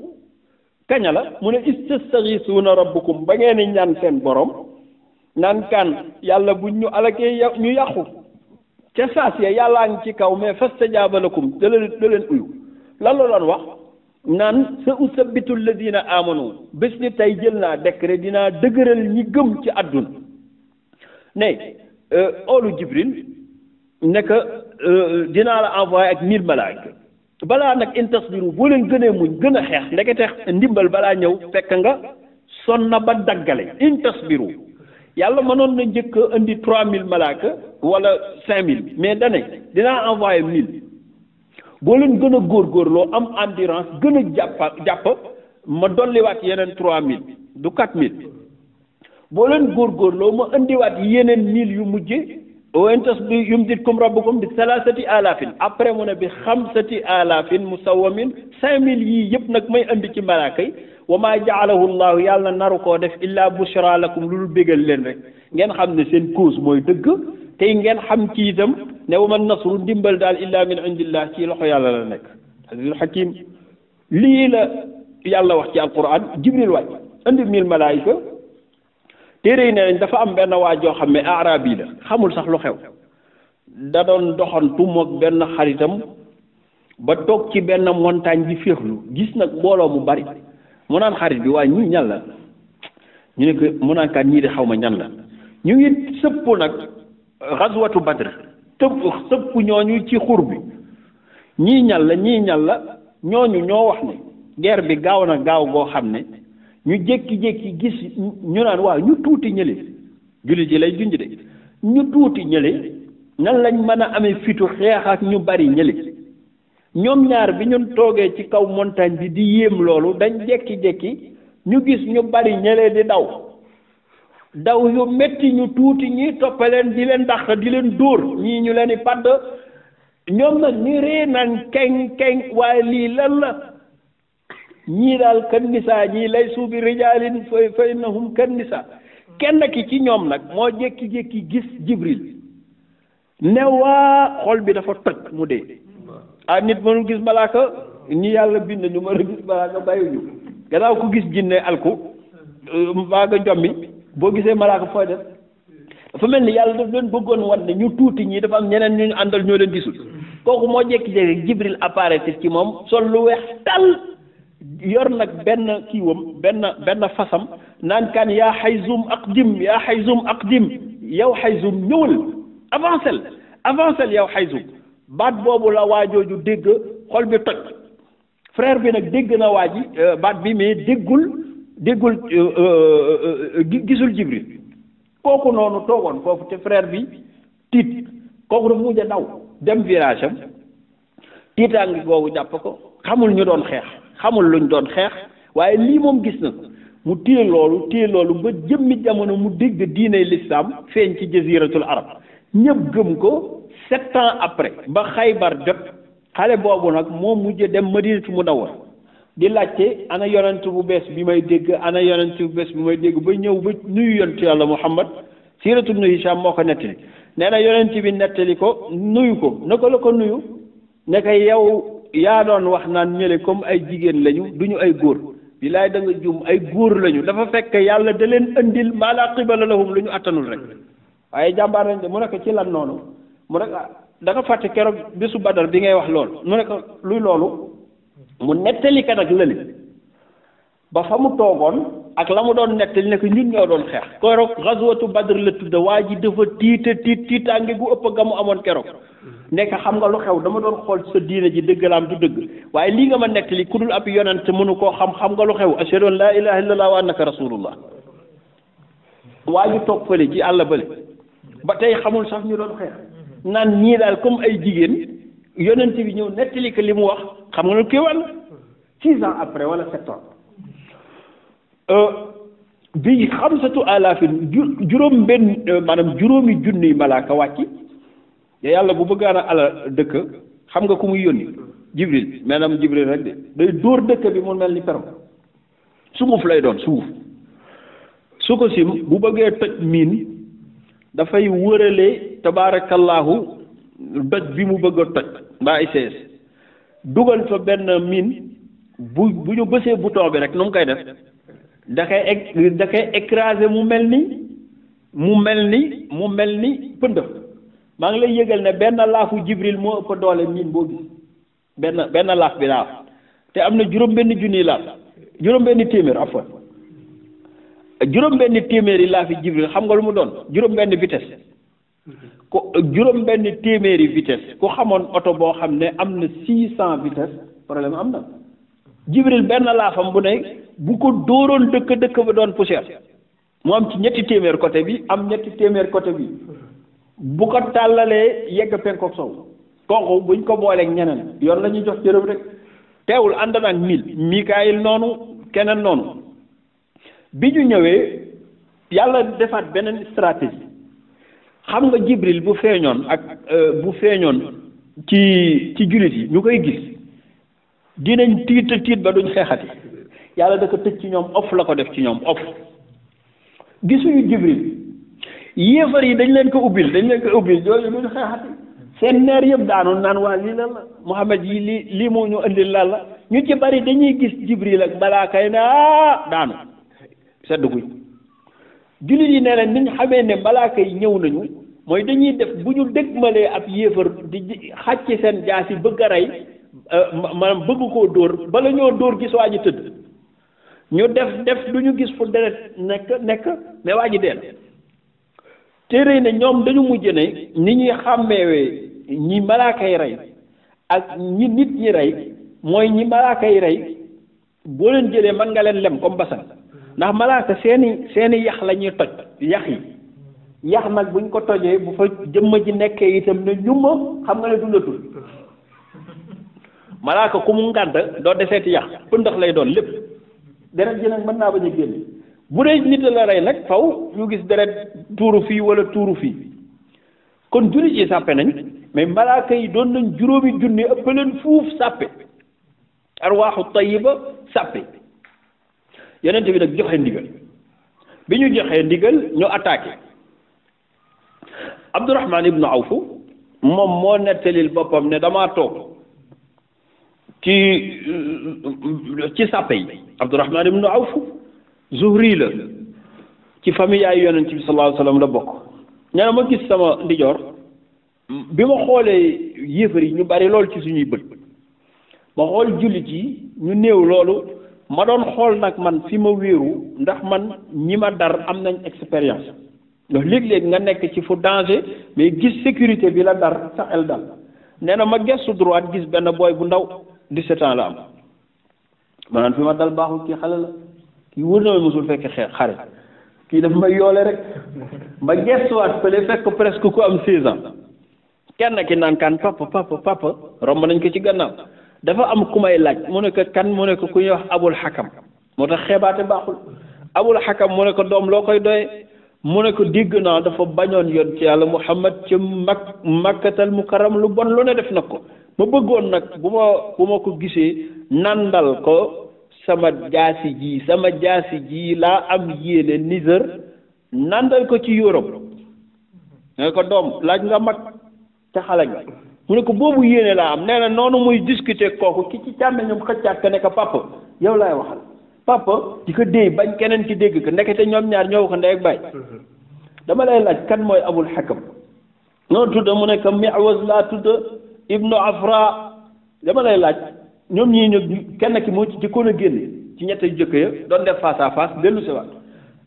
kaña la mu ne istastaghithuna rabbukum ba ngeen di ñaan seen borom naan kan yàlla bu ñu alakee ñu yàqu ca saas ya yàllaa ngi ci kaw mais fastajaaba lakum da leen uyu lan la doon wax naan sa usabbitu alladina amanu bés ni tey jël naa décret dinaa dëgëral ñi gëm ci àdduna ne oolu Jibril ne que dinaa la envoyé ak 1000 malaaka balaa nag in tasbiru boo leen gënee muñ gën a xeex ndekete ndimbal balaa ñëw fekk nga son na ba daggale in tasbiru yàlla mënoon na njëkk a indi 3000 malaaka wala 5000 mais dane dinaa envoyé 1000 boo leen gën a góorgóorloo am endurance gën a jàpp ma dolliwaat yeneen 3000 du 4000 boo leen góorgóorloo ma indiwaat yeneen 1000 yu mujje wa in tasbiru yumdidkum rabbukum bi 3000 après mu ne bi 5000 musawwamin 5000 yii yëpp nag may indi ci malaaka yi wa maa ja'alahu llahu yàlla naru koo def illa bushra lakum lu dul bégal leen rek ngeen xam ne seen cause mooy dëgg tey ngeen xam ci itam ne wa man nasru ndimbal daal illa min indillah ci loxo yàlla la nekk azizul hakim lii la yàlla wax ci alquran Jibril wàcc indi 1000 malaayika téere yi ne nañ dafa am benn waa joo xam ne arabi la xamul sax lu xew da doon doxantu mook benn xaritam ba toog ci benn montagne bi féexlu gis nag mbooloo mu bari mu naan xarit bi waa ñii ñan la ñu ne ko mu naan kat ñii de xaw ma ñan la ñu ngi sëpp nag xaswatu badr sëpp ñooñu ci xur bi ñii ñan la ñooñu ñoo wax ne guerre bi gaaw na gaaw goo xam ne ñu jékki-jékki gis ñu naan waaw ñu tuuti ñële jullit yi lay junj de ñu tuuti ñële nan lañ mën a amee fitu xeex ak ñu bari ñële ñoom ñaar bi ñun toogee ci kaw montagne bi di yéem loolu dañ jékki-jékki ñu gis ñu bari ñële di daw yu metti ñu tuuti ñi toppaleen di leen dàq di leen dóor ñii ñu leen di padd ñoom nag ñu ree naan keng waaye lii lan la ñii daal kan nisaa ñii lay suubi rijaalin fa innahum kan nisaa kenn ki ci ñoom nag moo jékki-jékki gis Jibril ne waa xol bi dafa toj mu dee nit mënul gis malaaka ñi yàlla bind ñu mën a gis malaaka bàyyiwuñu gannaaw ku gis jinne alku mbaa nga jommi boo gisee malaaka fooy def dafa mel ni yàlla daf leen bëggoon wan ne ñu tuuti ñi dafa am ñeneen ñu àndal ñoo leen gisul kooku moo jékki-jékki Jibril apparaître ci moom sol lu weex tal yor nag benn kiiwam benn fasam naan kan yaa Hayzum aqdim yow Hayzum ñëwal avancel yow Hayzum baat boobu la waajooju dégg xol bi toj frère bi nag dégg na waa ji baat bi mais déggul gisul Jibril kooku noonu toogoon foofu te frère bi tiit kooku dafa mujj a daw dem village am tiitaangi googu jàpp ko xamul ñu doon xeex xamul luñ doon xeex waaye lii moom gis na mu téye loolu ba jëmmi jamono mu dégg diine l'islam feeñ ci jaziratul arab ñëpp gëm ko 7 ans après ba Xaybar jot xale boobu nag moo mujj dem Madinatu Munawwara di laajte ana yonent bu bees bi may dégg ana yonent bu bees bi may dégg ba ñëw ba nuyu yonent yàlla Muhammad siiratu ibnu Hisham moo ko nettali nee na yonent bi nettali ko nuyu ko naka la ko nuyu ne ko yow yaa doon wax naan ñële comme ay jigéen lañu duñu ay góor bilaay da nga jum ay góor lañu dafa fekk yàlla da leen andil maa laa qibala lahum lu ñu attanul rek waaye jàmbaar lañ de mu ne ko ci lan noonu mu ne ko da nga fàtte keroog bésu Badar bi ngay wax loolu mu ne ko luy loolu mu nettali ka nag lële ba fa mu toogoon ak la mu doon nettali ne ko ñun ñoo doon xeex keroog gazwatu Badr la tudd waa ji dafa tiitaange gu ëpp ga mu amoon keroog nekk xam nga lu xew dama doon xool sa diine ji dëgg la am du dëgg waaye lii nga ma nettali ku dul ab yonent mënu koo xam nga lu xew ashhadu an laa ilaaha illallah wa annaka rasulullah waa ji toog fële ci àll bële ba tey xamul sax ñu doon xeex naan ñii daal comme ay jigéen yonent bi ñëw nettali ko li mu wax xam nga lu kii wàll 6 ans après wala 7 ans bi xamsatu alaafin juróom benn maanaam juróomi junniy malaaka wàcc yàlla bu bëggaan a ala dëkk xam nga ku muy yónni jibril maanaam jibril rek de day dóor dëkk bi mu mel ni perom sunguf lay doon sunguf su ko sim bu bëggee toj miin dafay wërale tabaarakallahu doj bi mu bëgg a toj mbaa ICS dugal fa benn miin bu ñu bësee bouton bi rek nu mu koy def da koy écraser mu mel ni pëndëf maa ngi lay yëgal ne benn laafu jibril moo ëpp doole miin boo gis benn laaf bi laa te am na juróom-benn junniy laaf juróom-benn téeméer afwan juróom-benn téeméeri laafi jibril xam nga lu mu doon juróom-benn vitesse ko juróom-benn téeméeri vitesse ku xamoon oto boo xam ne am na 600 vitesse problème am na jibril benn laafam bu ne bu ko dóoroon dëkk ba doon poussière mu am ci ñetti téeméer côté bi am ñetti téeméer côté bi bu ko tàllalee yegg penkook sow kooku buñ ko booleeg ñeneen yoon la ñuy jox jërëm rek teewul ànd naag 1000 Mikaayil noonu keneen noonu bi ñu ñëwee yàlla defaat beneen stratégie xam nga jibril bu feeñoon ci jullit yi ñu koy gis dinañ tiit ba duñ xeexati yàlla da ko tëj ci ñoom off la ko def ci ñoom off gisuñu jibril yéefar yi dañ leen ko ubbil yooyu duñ xeexati seen neer yëpp daanoon naan waa lii lan la Muhammad yi lii moo ñu indil lan la ñu ci bari dañuy gis jibril ak malaaka yi daanu sedd guy jullit yi ne leen ni ñu xamee ne malaaka yi ñëw nañu mooy dañuy def bu ñu dëgmalee ab yéefar di xàcc seen jaas yi bëgg a rey maanaam bëgg koo dóor bala ñoo dóor gis waa ji tëdd ñu def du ñu gis fu deret nekk mais waa ji dee na téere ne ñoom dañu mujj ne ni ñuy xàmmeewee ñi malaaka yi rey ak ñi nit ñi rey mooy ñi malaaka yi rey boo leen jëlee mën nga leen lem comme basan ndax malaaka seeni yax la ñuy toj yax nag buñ ko tojee bu fa jëmm ji nekkee itam ne ñuma xam nga ne dundatul malaaka ku mu ngàdd doo deseeti yax pëndax lay doon lépp deret ji nag mën naa bañ a génn bu dee nit la rey nag faw ñu gis deret tuuru fii wala tuuru fii kon jullit yi sàppe nañ mais malaaka yi doon nañ juróomi junni ëpp leen fuuf sàppe arwaaxu tayiba sàppe yonent bi nag joxe ndigal bi ñu joxee ndigal ñu attaqué Abdurahman ibnu Awf moom moo nettalil boppam ne damaa toog ci sàppe yi Abdurahman ibnu Awf Zuhri la ci famille yaay yonent bi sallallahu alayhi wa sallam la bokk ñaana ma gis sama ndijoor bi ma xoolee yéefar yi ñu bari lool ci suñuy bët ma xool jullit yi ñu néew loolu ma doon xool nag man fi ma wéeru ndax man ñi ma dar am nañ expérience ndax léeg-léeg nga nekk ci fu danger mais gis sécurité bi la dar sa xel dal nee na ma gestu droite gis benn booy bu ndaw 17 ans la am maanaam fi ma dal baaxul kii xale la kii wër na ma mosul fekk xare kii daf may yoole rek ma gestuwaat fële fekk presque ku am 16 ans kenn ki naan kan papa romb nañ ko ci gannaaw dafa am ku may laaj mu ne ko kan mu ne ko ku ñuy wax abul xakam moo tax xeebaate baaxul Abul Hakam mu ne ko doom loo koy doye mu ne ko dégg naa dafa bañoon yoon ci yàlla Muhammad ci Makkatal Mukarram lu bon lu ne def na ko ma bëggoon nag bu ma ko gisee nandal ko sama jaasi ji laa am yéene Niger nandal ko ci Europe nga ko doom laaj nga mag te xale nga mu ne ko boobu yéene laa am nee na noonu muy discuter kooku ki ci càmmeñam xëccaat ko ne ko papa yow laay waxal papa di ko déey bañ keneen ci dégg ko ndekete ñoom ñaar ñoo ko ndey ak baay dama lay laaj kan mooy Abul Hakam noo tudd mu ne ko Mi'waz laa tudd ibnu Afra dama lay laaj ñoom ñii ñu kenn ki moo ci jëkkoon a génn ci ñett yu jëkk ya doon def face à face dellu si waat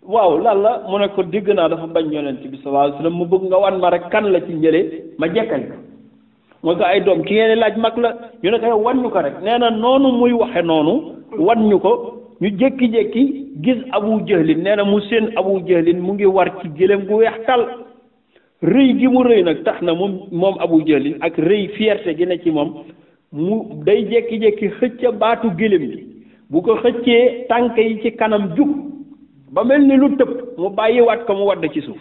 waaw lan la mu ne ko dégg naa dafa bañ yonent bi sallallahu alayhi wasallam mu bëgg nga wan ma rek kan la ci njëlee ma jekkal ko mooy ko ay doom ki ngeen di laaj mag la ñu ne ko wan ñu ko rek nee na noonu muy waxe noonu wan ñu ko ñu jékki-jékki gis Abu Jahlin nee na mu seen Abu Jahlin mu ngi war ci gëléem gu weex tal rëy gi mu rëy nag tax na moom Abu Jahlin ak rëy fierté gi ne ci moom mu day jékki-jékki xëcca baatu gëléem gi bu ko xëccee tànk yi ci kanam jug ba mel ni lu tëb mu bàyyiwaat ko mu wadd ci suuf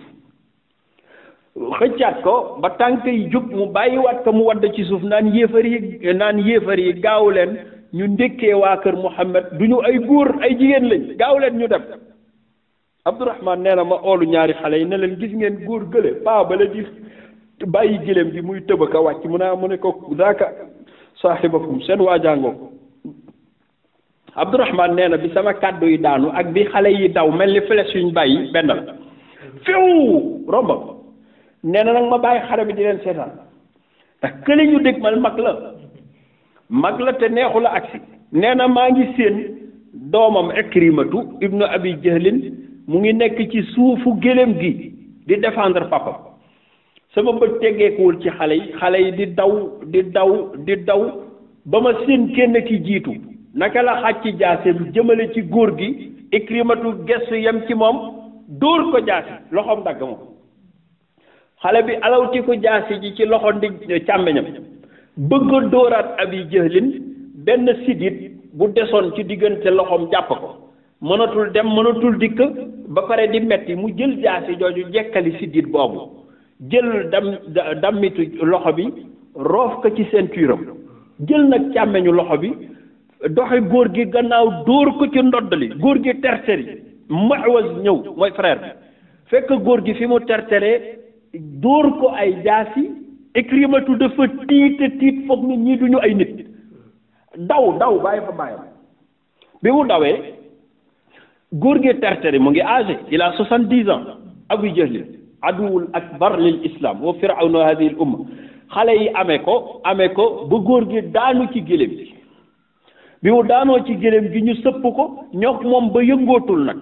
xëccaat ko ba tànk yi jug mu bàyyiwaat ko mu wadd ci suuf naan yéefar yi gaaw leen ñu ndékkee waa kër Muhammad du ñu ay góor ay jigéen lañ gaaw leen ñu dem Abdourahman nee na ma oolu ñaari xale yi ne leen gis ngeen góor gële paa ba la di bàyyi gëléem bi muy tëb ka wàcc mu ne ko daaka saaxibakum seen waajaangoo ko Abdourahman nee na bi sama kàddu yi daanu ak bi xale yi daw mel ni flèche yuñ bàyyi benn la fiw romba nee na nag ma bàyyi xare bi di leen seetaan ndax kële ñu dégg mal mag la te neexu la agsi nee na maa ngi seen doomam Ikrimatu ibnu Abi Jahlin mu ngi nekk ci suufu gëléem gi di défendre papa sama bët teggeekuwul ci xale yi di daw ba ma seen kenn ki jiitu naka la xàcc jaase lu jëmale ci góor gi Ikrimatu gestu yem ci moom dóor ko jaasi loxoom dagg moom xale bi alawti ko jaasi ji ci loxo càmmeñam bëgg a dóoraat Abi Jahlin benn sidit bu desoon ci diggante loxoom jàpp ko mënatul dem mënatul dikk ba pare di metti mu jël jaasi jooju jekkali sidit boobu jël dammitu loxo bi roof ko ci ceinture am jël nag càmmeñu loxo bi doxe góor gi gannaaw dóor ko ci ndoddali góor gi terteri Mu'waz ñëw mooy frère bi fekk góor gi fi mu terteree dóor ko ay jaasi Ikrimatu dafa tiit foog nit ñi duñu ay nit daw bàyyi fa bàyyam bi mu dawee góor gi terteri mu ngi âgé il a 70 ans Abu Jahl aduwul akbar lil islam wa firawna hadihi al umma xale yi amee ko ba góor gi daanu ci gëléem bi mu daanoo ci gëléem gi ñu sëpp ko ñoo moom ba yëngootul nag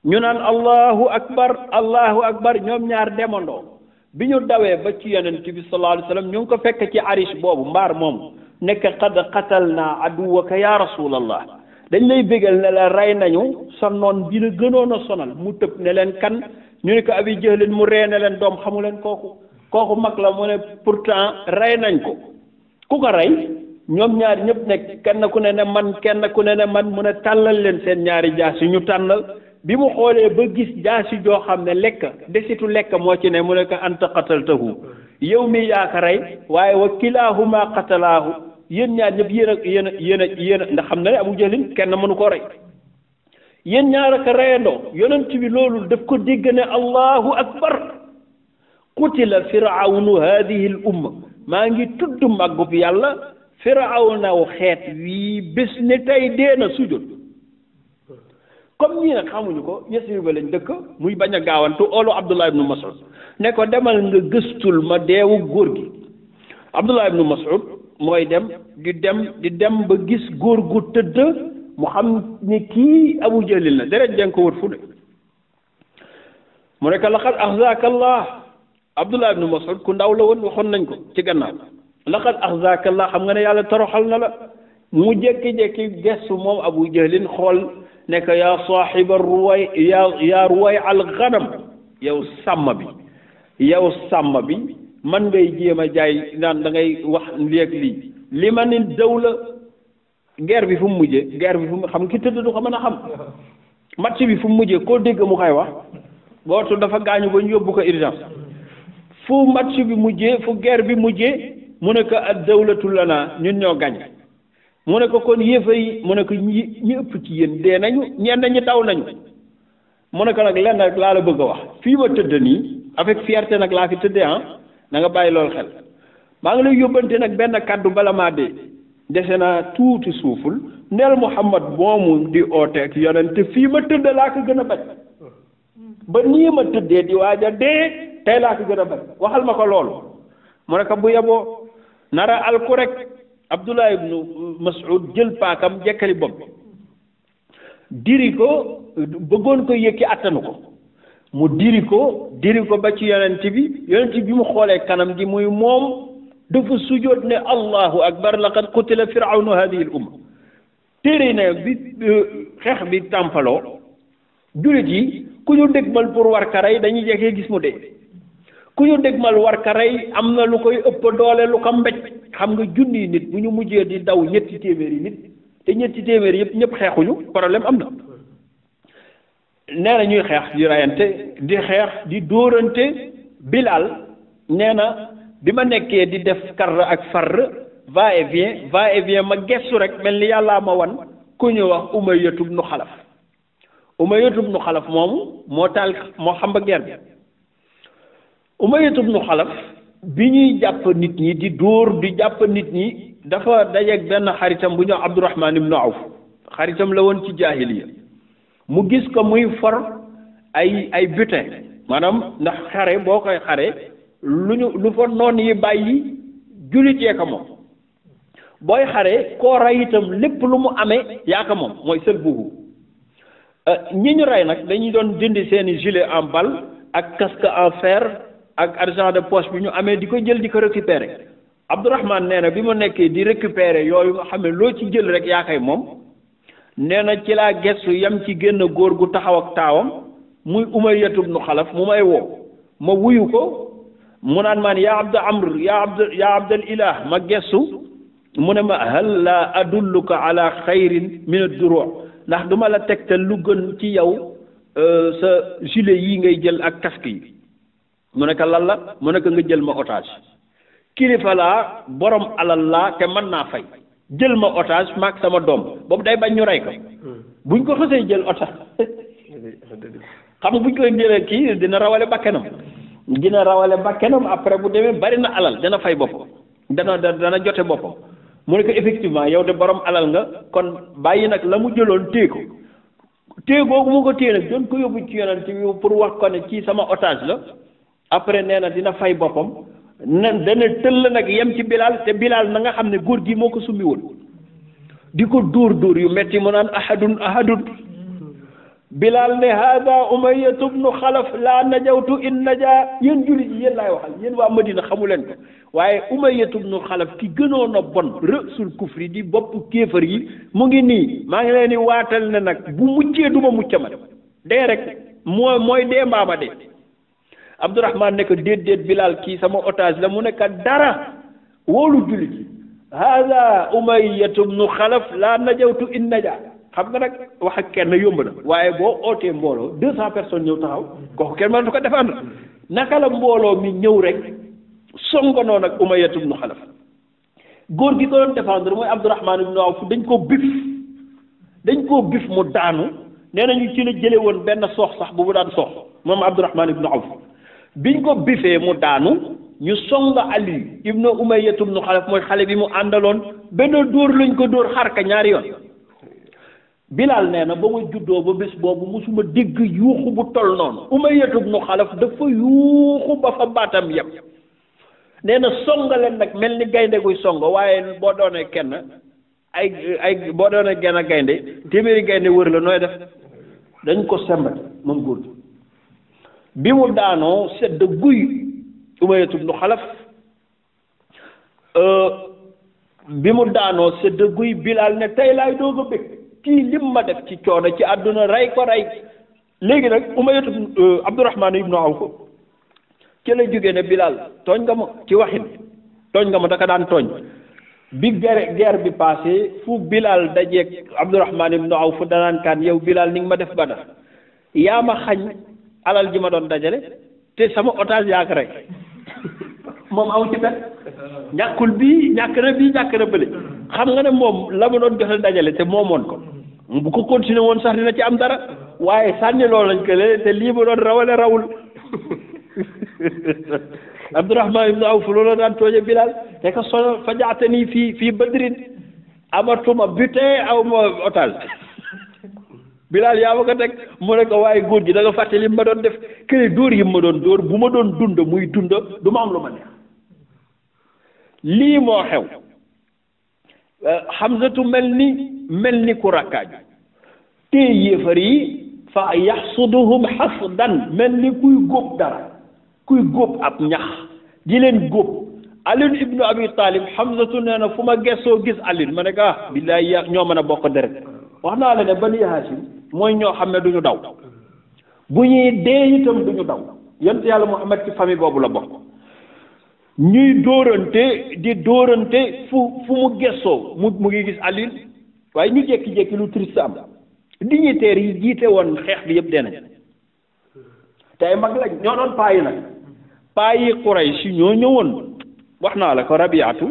ñu naan allahu akbar ñoom ñaar demandoo bi ñu dawee ba ci yonent bi sallallahu alayhi wa sallam ñu ngi ko fekk ci arish boobu mbaar moom nekk qad qatalna aduwaka ya rasulallah dañ lay bégal ne la rey nañu sa noon bi la gënoon a sonal mu tëb ne leen kan ñu ne ko Abi Jahlin mu ree ne leen doom xamu leen kooku mag la mu ne pourtant rey nañ ko ku ko rey ñoom ñaar ñëpp nekk kenn ku ne man mu ne tàllal leen seen ñaari jaas yi ñu tànnal bi mu xoolee ba gis jaasi joo xam ne desitu lekk moo ci ne mu ne ko anta qataltahu yow mi yaa ko rey waaye wa kilaahuma qatalaahu yéen ñaar ñëpp yéen a ndax xam na ne Abu Jahlin kenn mënu ko rey yéen ñaar a ko reyandoo yonent bi loolu daf ko dégg ne allahu akbar qutila firawnu hadihi l umma maa ngi tudd màggub yàlla firawnaw xeet wii bés ne tey deena sujud comme ñii nag xamuñu ko Yasrib ba lañ dëkk muy bañ a gaawantu oolu Abdullah ibnu Mas'ud ne ko demal nga gëstul ma deewu góor gi Abdullah ibnu Mas'ud mooy dem di dem ba gis góor gu tëdd mu xam ni kii Abu Jahlin la deret jàng ko wër fu ne mu ne ko laqad axzaaka Allah Abdullah ibnu Mas'ud ku ndaw la woon waxoon nañ ko ci gannaaw laqad axzaaka Allah xam nga ne yàlla toroxal na la mu jékki-jékki gestu moom Abu Jahlin xool ne ko yaa saaxiba ruway yaa ruway al ganam yow sàmm bi man ngay jéem a jaay naan da ngay wax lii li ma ni dawla guerre bi fu mu mujjee guerre bi fu mu xam ki tëdd du ko mën a xam match bi fu mu mujjee koo dégg mu koy wax bootu dafa gaañu ba ñu yóbbu ko urgence fu match bi mujjee fu guerre bi mujjee mu ne ko ad dawlatu lana ñun ñoo gañ mu ne ko kon yéefa yi mu ne ko ñi ëpp ci yéen dee nañu ñenn ñi daw nañu mu ne ko nag lenn rek laa la bëgg a wax fii ma tëdd nii avec fierté nag laa fi tëddee na nga bàyyi loolu xel maa ngi lay yóbbante nag benn kaddu bala maa dee dese naa tuuti suuful neel Muhammad moomu di oote ak yonente fii ma tëdd laa ko gën a bañ ba nii ma tëddee di waaj a dee tey laa ko gën a bañ waxal ma ko loolu mu ne ko bu yeboo nara alku rek Abdullah ibnu Mas'ud jël paakam jekkali bopp diri ko bëggoon ko yëkki attanu ko mu diri ko ba ci yonent bi mu xoolee kanam gi muy moom dafa sujoot ne allahu akbar laqad qutila firawnu hadihi al umma téere ne bi xeex bi tàmpaloo jullit yi ku ñu dégmal pour war ka rey dañuy jekkee gis mu dee ku ñu dégmal war ka rey am na lu koy ëpp doole lu ko mbéj xam nga junniy nit bu ñu mujjee di daw ñetti téeméeri nit te ñetti téeméeri yëpp ñëpp xeexuñu problème am na nee na ñuy xeex di rayante di xeex di dóorante Bilal nee na bi ma nekkee di def karr ak farr va et vient ma gestu rek mel ni yàllaa ma wan ku ñu wax Umayyatu bnu Xalaf Umayyatu bnu Xalaf moomu moo taal moo xam ba guerre bi Umayyatu bnu Xalaf bi ñuy jàpp nit ñi di dóor di jàpp nit ñi dafa dajeeg benn xaritam bu ñëw Abdurahman ibnu Awf xaritam la woon ci jaahiliya mu gis ko muy for ay butin maanaam ndax xare boo koy xare lu fa noon yi bàyyi jullit yee ko moom booy xare koo rey itam lépp lu mu amee yaa ko moom mooy sël buubu ñi ñu rey nag dañuy doon dindi seeni gilet en balle ak casque en fer ak argent de poche bi ñu amee di ko jël di ko récupérer Abdourahman nee na bi ma nekkee di récupérer yooyu nga xam ne loo ci jël rek yaa koy moom nee na ci laa gestu yam ci génn góor gu taxaw ak taawam muy Umayyatu bnu Xalaf mu may woo ma wuyu ko mu naan maan yaa abda amr yaa abdal ilah ma gestu mu ne ma hal la adulluka ala xayrin min ad-duru' ndax duma la tegtal lu gën ci yow sa gilet yi ngay jël ak casque yi mu ne ko lan la mu ne ko nga jël ma otage kilifa laa borom alal laa te mën naa fay jël ma otage maag sama doom boobu day bañ ñu rey ko buñ ko xësee jël otage xam nga buñ koy jëlee kii dina rawale bakkenam après bu demee bari na alal dana fay boppam dana jote boppam mu ne ko effectivement yow de borom alal nga kon bàyyi nag la mu jëloon téye ko téye googu mu ko téye nag doon ko yóbbu ci yonent bi pour wax ko ne kii sama otage la après nee na dina fay boppam dana tëll nag yem ci Bilal te Bilal na nga xam ne góor gi moo ko summi woon di ko dóor yu metti mu naan ahadun Bilal ne hada Umayyatu bnu Xalaf laa najawtu in naja yéen jullit yi yéen laay waxal yéen waa Madina xamu leen ko waaye Umayyatu bnu Xalaf ki gënoon a bon rësul kufri di bopp kéefar yi mu ngi nii maa ngi leen di waatal ne nag bu muccee duma mucca ma dee rek mooy dee mbaama dee Abdourahman ne ko déet Bilal kii sama otage la mu ne ko dara wóolu jullit yi hada Umayyatu bnu Xalaf laa najawtu in naja xam nga nag wax ak kenn yomb na waaye boo ootee mbooloo 200 personnes ñëw taxaw kooku kenn mënatu ko défendre naka la mbooloo mi ñëw rek songonoon ak Umayyatu bnu Xalaf góor gi ko doon défendre mooy Abdourahman ibnu Awf dañ koo bif mu daanu nee nañu ci la jële woon benn soox sax bu mu daan soox moom Abdourahman ibnu Awf biñ ko bifee mu daanu ñu songa Ali ibnu Umayyatu bnu Xalaf mooy xale bi mu àndaloon benn dóor lañ ko dóor xar ka ñaari yoon Bilal nee na ba ma juddoo ba bés boobu musuma dégg yuuxu bu toll noonu Umayyatu bnu Xalaf dafa yuuxu ba fa baatam yem nee na songaleen nag mel ni gaynde guy songo waaye boo doonee kenn ay boo doonee genn gaynde téeméeri gaynde wër la nooy def dañ ko sembati moom góor bi mu daanoo sedd guy Umayyatu bnu Xalaf bi mu daanoo sedd guy Bilal ne tey laay doog a bëgg kii lim ma def ci coono ci àdduna rey ko rey léegi nag Umayyatu Abdourahman ibnu Awf ci la jógee ne Bilal tooñ nga ma ci waxin tooñ nga ma daka daan tooñ bi guerre bi passé fu Bilal dajeeg Abdurahman ibnu Awf danaan kaan yow Bilal ni nga ma def Badar yaa ma xañ alal ji ma doon dajale te sama otage yaa ko rey moom aw ci bet ñàkkul bii ñàkk na bële xam nga ne moom la ma doon joxe dajale te moomoon ko bu ko continuer woon sax dina ci am dara waaye sànni loolu lañ ko lee te lii ma doon rawul Abdurahman ibnu Awf loolu daan tooje Bilal te ko solo fa jaatanii fii Badrin amatuma butin aw ma otage Bilal yaa ma ko teg mu ne ko waaye góor gi da nga fàtte li ma doon def kële dóor yi ma doon dóor bu ma doon dund muy dund du ma am lu ma neex lii moo xew Hamzatu mel ni ku rakkaaju te yéefar yi fa yaxsuduhum xasdan mel ni kuy góob dara kuy góob ab ñax di leen góob Ali ibnu Abi Talib Hamzatu nee na fu ma gessoo gis Ali ma ne ko billaay ñoo mën a bokk deret wax naa la ne Bani Hashim mooy ñoo xam ne duñu daw bu ñuy dee itam duñu daw yonent yàlla Muhammad ci famille boobu la bokk ñuy dóorante fu mu gessoo mu ngi gis Ali waaye ñu jékki-jékki lu triste am dignitaires yi jiite woon xeex bi yëpp dee nañ te ay mag lañ ñoo doon paa yi nag paa yi Quraysh ñoo ñëwoon wax naa la ko Rabiatu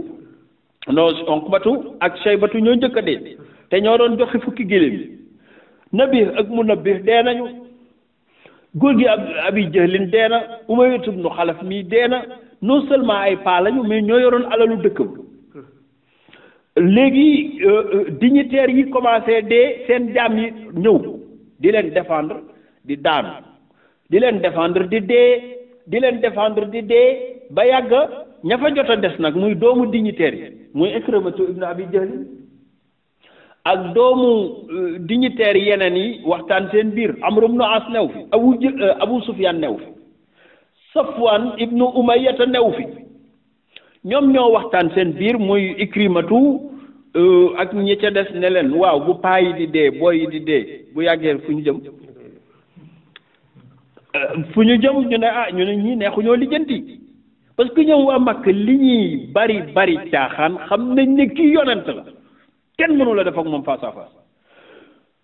Uqbatu ak Shaybatu ñoo njëkk a dee te ñoo doon joxe fukki géléem yi Nabih ak Munabbih dee nañu góor gi Abi Jahlin dee na Umayya ibnu Xalaf mii dee na non seulement ay paa lañu mais ñoo yoroon alalu dëkk ba léegi dignitaires yi commencé dee seen jaam yi ñëw di leen défendre di daanu di leen défendre di dee ba yàgg ña fa jot a des nag muy doomu dignitaires yi muy Ikrimatu ibnu Abi Jahl ak doomu dignitaires yeneen yi waxtaan seen biir Amr ibnu As new fi Abu Sufyaan new fi Safwan ibnu Umayyata new fi ñoom ñoo waxtaan seen biir muy Ikrimatu ak ñi ca des ne leen waaw bu paa yi di dee booy yi di dee bu yàggee fu ñu jëm ñu ne ñii neexuñoo lijjanti parce que ñoom waa Makka li ñuy bari caaxaan xam nañ ne kii yonent la kenn mënu la def ak moom face à face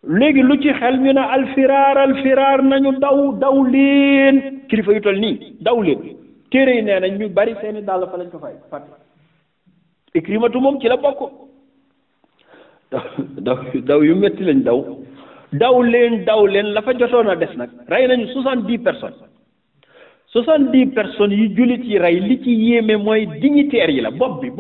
léegi lu ci xel ñu ne alfiraar nañu daw leen kilifa yu toll nii daw leen téere yi nee nañ ñu bari seeni dàll fa lañ ko fay fàtte Ikrimatu moom ci la bokk daw yu metti lañ daw leen la fa jotoon a des nag rey nañu 70 personnes yi jullit yi rey li ci yéeme mooy dignitaires yi la bopp bi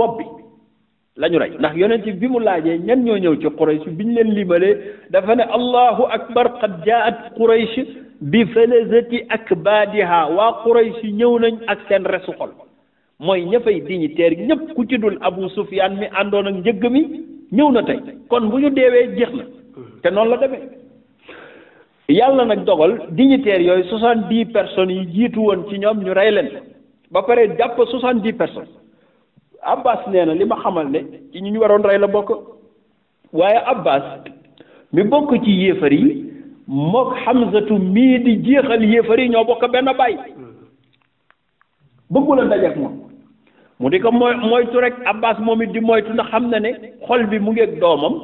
la ñu rey ndax yonent bi mu laajee ñan ñoo ñëw ci Quraysh bi ñu leen limalee dafa ne allahu akbar qad jaat Quraysh bi falazati akbaadiha waa Quraysh ñëw nañ ak seen resu xol mooy ña fay dignitaires ñëpp ku ci dul Abu Sufyaan mi àndoon ak njëgg mi ñëw na tey kon bu ñu deewee jeex na te noonu la demee yàlla nag dogal dignitaires yooyu 70 personnes yi jiitu woon ci ñoom ñu rey leen ba pare jàpp 70 personnes Abbas nee na li ma xamal ne ci ñu waroon rey la bokk waaye Abbas mi bokk ci yéefar yi mook Hamzatu mii di jeexal yéefar yi ñoo bokk benn baay bëggul a dajeek moom mu di ko moytu rek Abbas moom it di moytu ndax xam na ne xol bi mu ngi ak doomam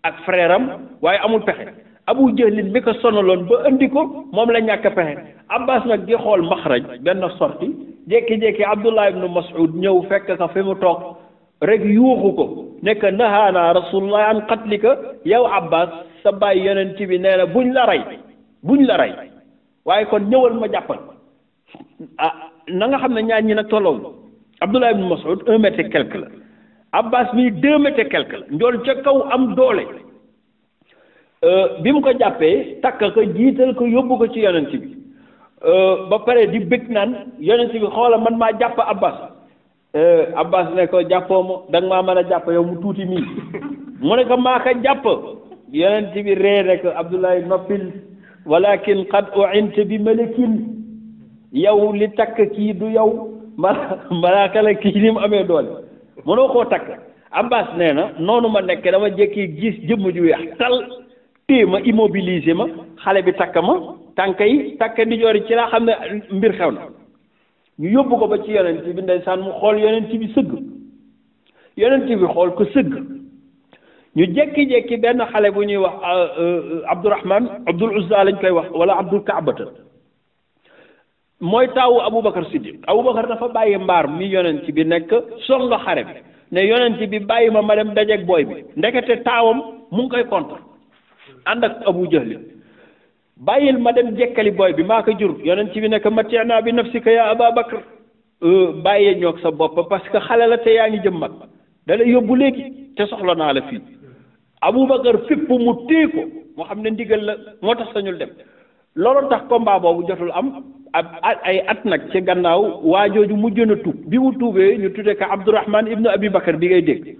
ak frère am waaye amul pexe Abu Jahlin mi ko sonaloon ba indi ko moom la ñàkk pexe Abbas nag di xool maxraj benn sorti jékki-jékki Abdullah ibnu Mas'ud ñëw fekk ka fi mu toog rek yuuxu ko nekk nahaana rasulullah an qatlika yow Abbas sa baay yonent bi nee na buñ la rey waaye kon ñëwal ma jàppal na nga xam ne ñaar ñi nag tolloon Abdullah ibnu Mas'ud 1 mètre et quelque la Abbas mi 2 mètres et quelque la njool ca kaw am doole bi mu ko jàppee takk ko jiital ko yóbbu ko ci yonent bi ba pare di bëgg naan yonent bi xoola man maa jàpp Abbas ne ko jàppoo ma da nga maa mën a jàpp yow mu tuuti nii mu ne ko maa ko jàpp yonent bi ree ne ko Abdoulaye noppil walakin qad u'inta bi malakin yow li takk kii du yow malaaka la kii ni mu amee doole mënoo koo takk Abbas nee na noonu ma nekk dama jékki gis jëmm ju weex tal téye ma immobilisé ma xale bi takk ma tànk yi takk di joori ci laa xam ne mbir xew na ñu yóbbu ko ba ci yonent bi ndeysaan mu xool yonent bi sëgg yonent bi xool ko sëgg ñu jekki-jekki benn xale bu ñuy wax Abdul Uzza lañ koy wax wala Abdul Kaabata mooy taawu Aboubacar Siddiq Aboubacar dafa bàyyi mbaar mi yonent bi nekk song xare bi ne yonent bi bàyyi ma dem dajeeg booy bi ndekete taawam mu ngi koy contre ànd ak Abu Jahl bàyyil ma dem jekkali booy bi maa ko jur yonent bi nekk mati'na bi nafsika ya Ababakar bàyyee ñoog sa bopp parce que xale la te yaa ngi jëm mag da lay yóbbu léegi te soxla naa la fii Aboubacar fépp mu téye ko moo xam ne ndigal la moo tax sañul dem loolu tax combat boobu jotul am ay at nag ci gannaaw waa jooju mujj na tuub bi mu tuubee ñu tuddee ko Abdourahman ibnu Abi Bakar bi ngay dégg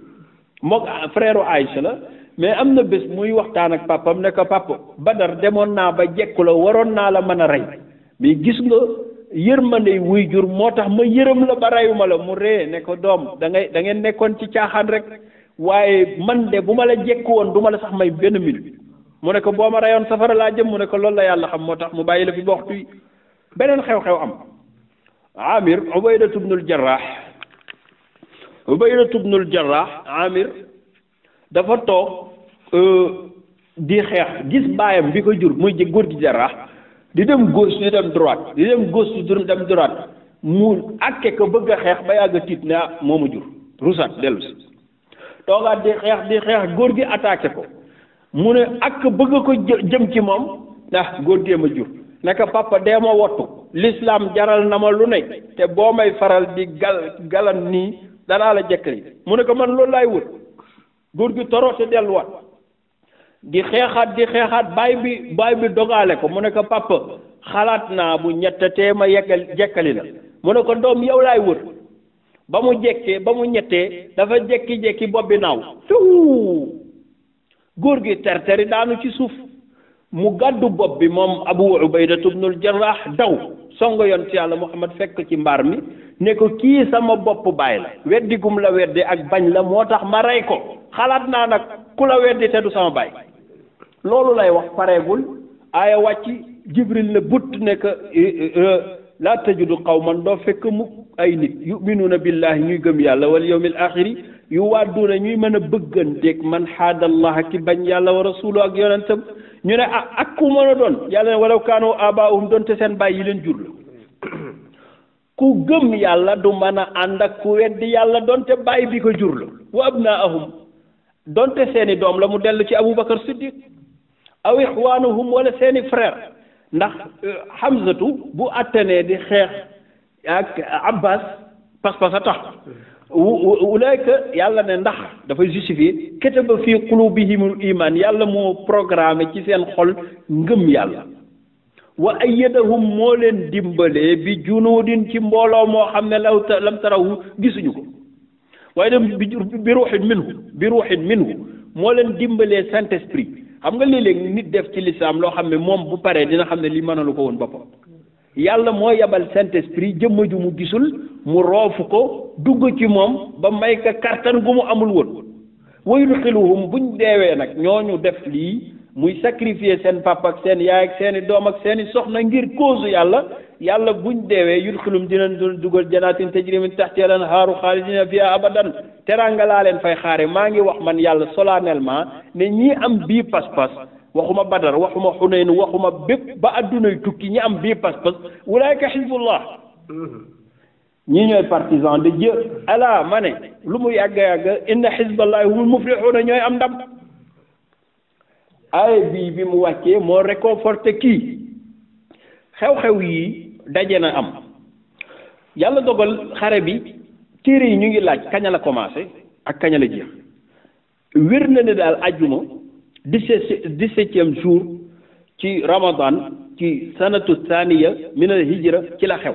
mook frère Aïcha la mais am na bés muy waxtaan ak papam ne ko papa Badar demoon naa ba jekku la waroon naa la mën a rey mais gis nga yërmande wuy jur moo tax ma yërëm la ba reyuma la mu ree ne ko doom da ngeen nekkoon ci caaxaan rek waaye man de bu ma la jekku woon du ma la sax may benn minute mu ne ko boo ma reyoon safara laa jëm mu ne ko loolu la yàlla xam moo tax mu bàyyi la fi ba waxtu yi beneen xew-xew am Amir Ubaydatu bnul Jarrah Amir dafa toog di xeex gis baayam bi ko jur muy góor gi Jarrah di dem gauche di dem droite di dem gauche di dem droite mu àkke ko bëgg a xeex ba yàgg a tiit ne ah moo ma jur rusaat dellu si toogaat di xeex góor gi attaqué ko mu ne ak bëgg ko jëm ci moom ndax góor gee ma jur naka papa dee ma wottu l'islam jaral na ma lu ne te boo may faral di galan nii danaa la jekkali mu ne ko man loolu laay wër góor gi toroote delluwaat di xeexaat baay bi dogaale ko mu ne ko papa xalaat naa bu ñettatee ma jekkali la mu ne ko doom yow laay wër ba mu ñettee dafa jekki-jekki bopp bi naaw góor gi terteri daanu ci suuf mu gàddu bopp bi moom Abu Ubaydatu bnul Jarrah daw songo yonent yàlla Muhammad fekk ci mbaar mi ne ko kii sama bopp baay la weddigum la weddi ak bañ la moo tax ma rey ko xalaat naa nag ku la weddi te du sama baay loolu lay wax pareegul aaya wàcc Jibril ne butt ne ko laa tajidu qawman doo fekk mukk ay nit yuminuuna billahi ñuy gëm yàlla wal yawmil axiri yu wàdduuna ñuy mën a bëgganteeg man xaadallaha ki bañ yàlla wa rasulu ak yonentam ñu ne ak ku mën a doon yàlla ne walaw kaanu abaahum doonte seen baay yi leen jur la ku gëm yàlla du mën a ànd ak ku weddi yàlla doonte baay bi ko jur la wa abnaahum doonte seeni doom la mu dellu ci Aboubacar Siddiq aw ixwaanuhum wala seeni frère ndax Hamzatu bu attanee di xeex ak Abbas pas-pas a tax ulayka yàlla ne ndax dafay justifier kataba fi qulubihimul iman yàlla moo programmé ci seen xol ngëm yàlla wa ayyadahum moo leen dimbalee bi junuudin ci mbooloo moo xam ne lam tarawu gisuñu ko waaye dem bi ruuxin minhu moo leen dimbalee Saint-Esprit xam nga léeg-léeg nit def ci lislaam loo xam ne moom bu paree dina xam ne li mënalu ko woon boppam yàlla moo yabal Saint-Esprit jëmm ju mu gisul mu roofu ko dugg ci moom ba may ka kartan gu mu amul woon wa yudxiluhum buñ deewee nag ñooñu def lii muy sacrifier seen papa ak seen yaay ak seeni doom ak seeni soxna ngir cause yàlla buñ deewee yudxilum dinañ doon dugal janaatin tajri min tahtiha al-anhaaru xaalidina fiha abadan teranga laa leen fay xaare maa ngi wax man yàlla solennellement ne ñii am bii pas-pas waxuma Badar waxuma Xunayn waxuma bépp ba addunay tukki ñi am bii pas-pas ulaayka xizbullah ñii ñooy partisan de Dieu ala ma ne lu mu yàgg inna xizballahi humul muflixuuna ñooy am ndam aaya bii bi mu wàccee moo réconforté kii xew-xew yi daje na am yàlla dogal xare bi téere yi ñu ngi laaj kañ la commencé ak kañ la jeex wér na ne daal ajjuma 17e jour ci Ramadan ci sanatu thaniya min al hijra ci la xew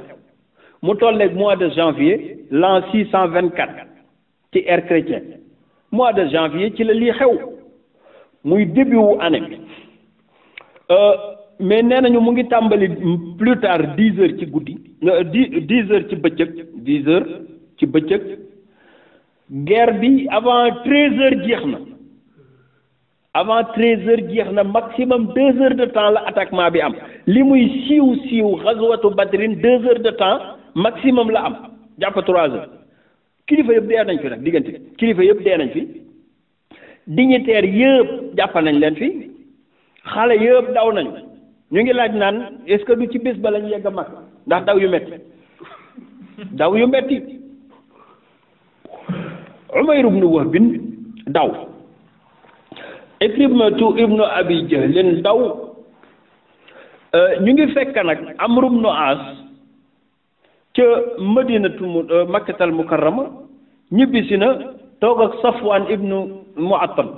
mu tolleeg mois de janvier l'an 624 ci ère chrétien mois de janvier ci la lii xew muy début wu année bi mais nee nañu mu ngi tàmbali plus tard 10 heures ci guddi 10 heures ci bëccëg 10 heures ci bëccëg guerre bi avant 13 heures jeex na avant 13 heures jeex na maximum 2 heures de temps la attaquement bi am li muy siiw xazwatu badrin 2 heures de temps maximum la am jàpp 3 heures kilifa yëpp dee nañ fi nag diggante kilifa yëpp dee nañ fi dignitaire yëpp jàpp nañ leen fi xale yëpp daw nañ ñu ngi laaj naan est-ce que du ci bés ba lañ yegg a mag ndax daw yu metti Umayr ibnu Wahb daw Ikrimatu ibnu Abi Jahlin daw ñu ngi fekk nag Amr ibnu As ca Madinatu Makkatal Mukarrama ñibbisi na toog ak Safwan ibnu Mu'attal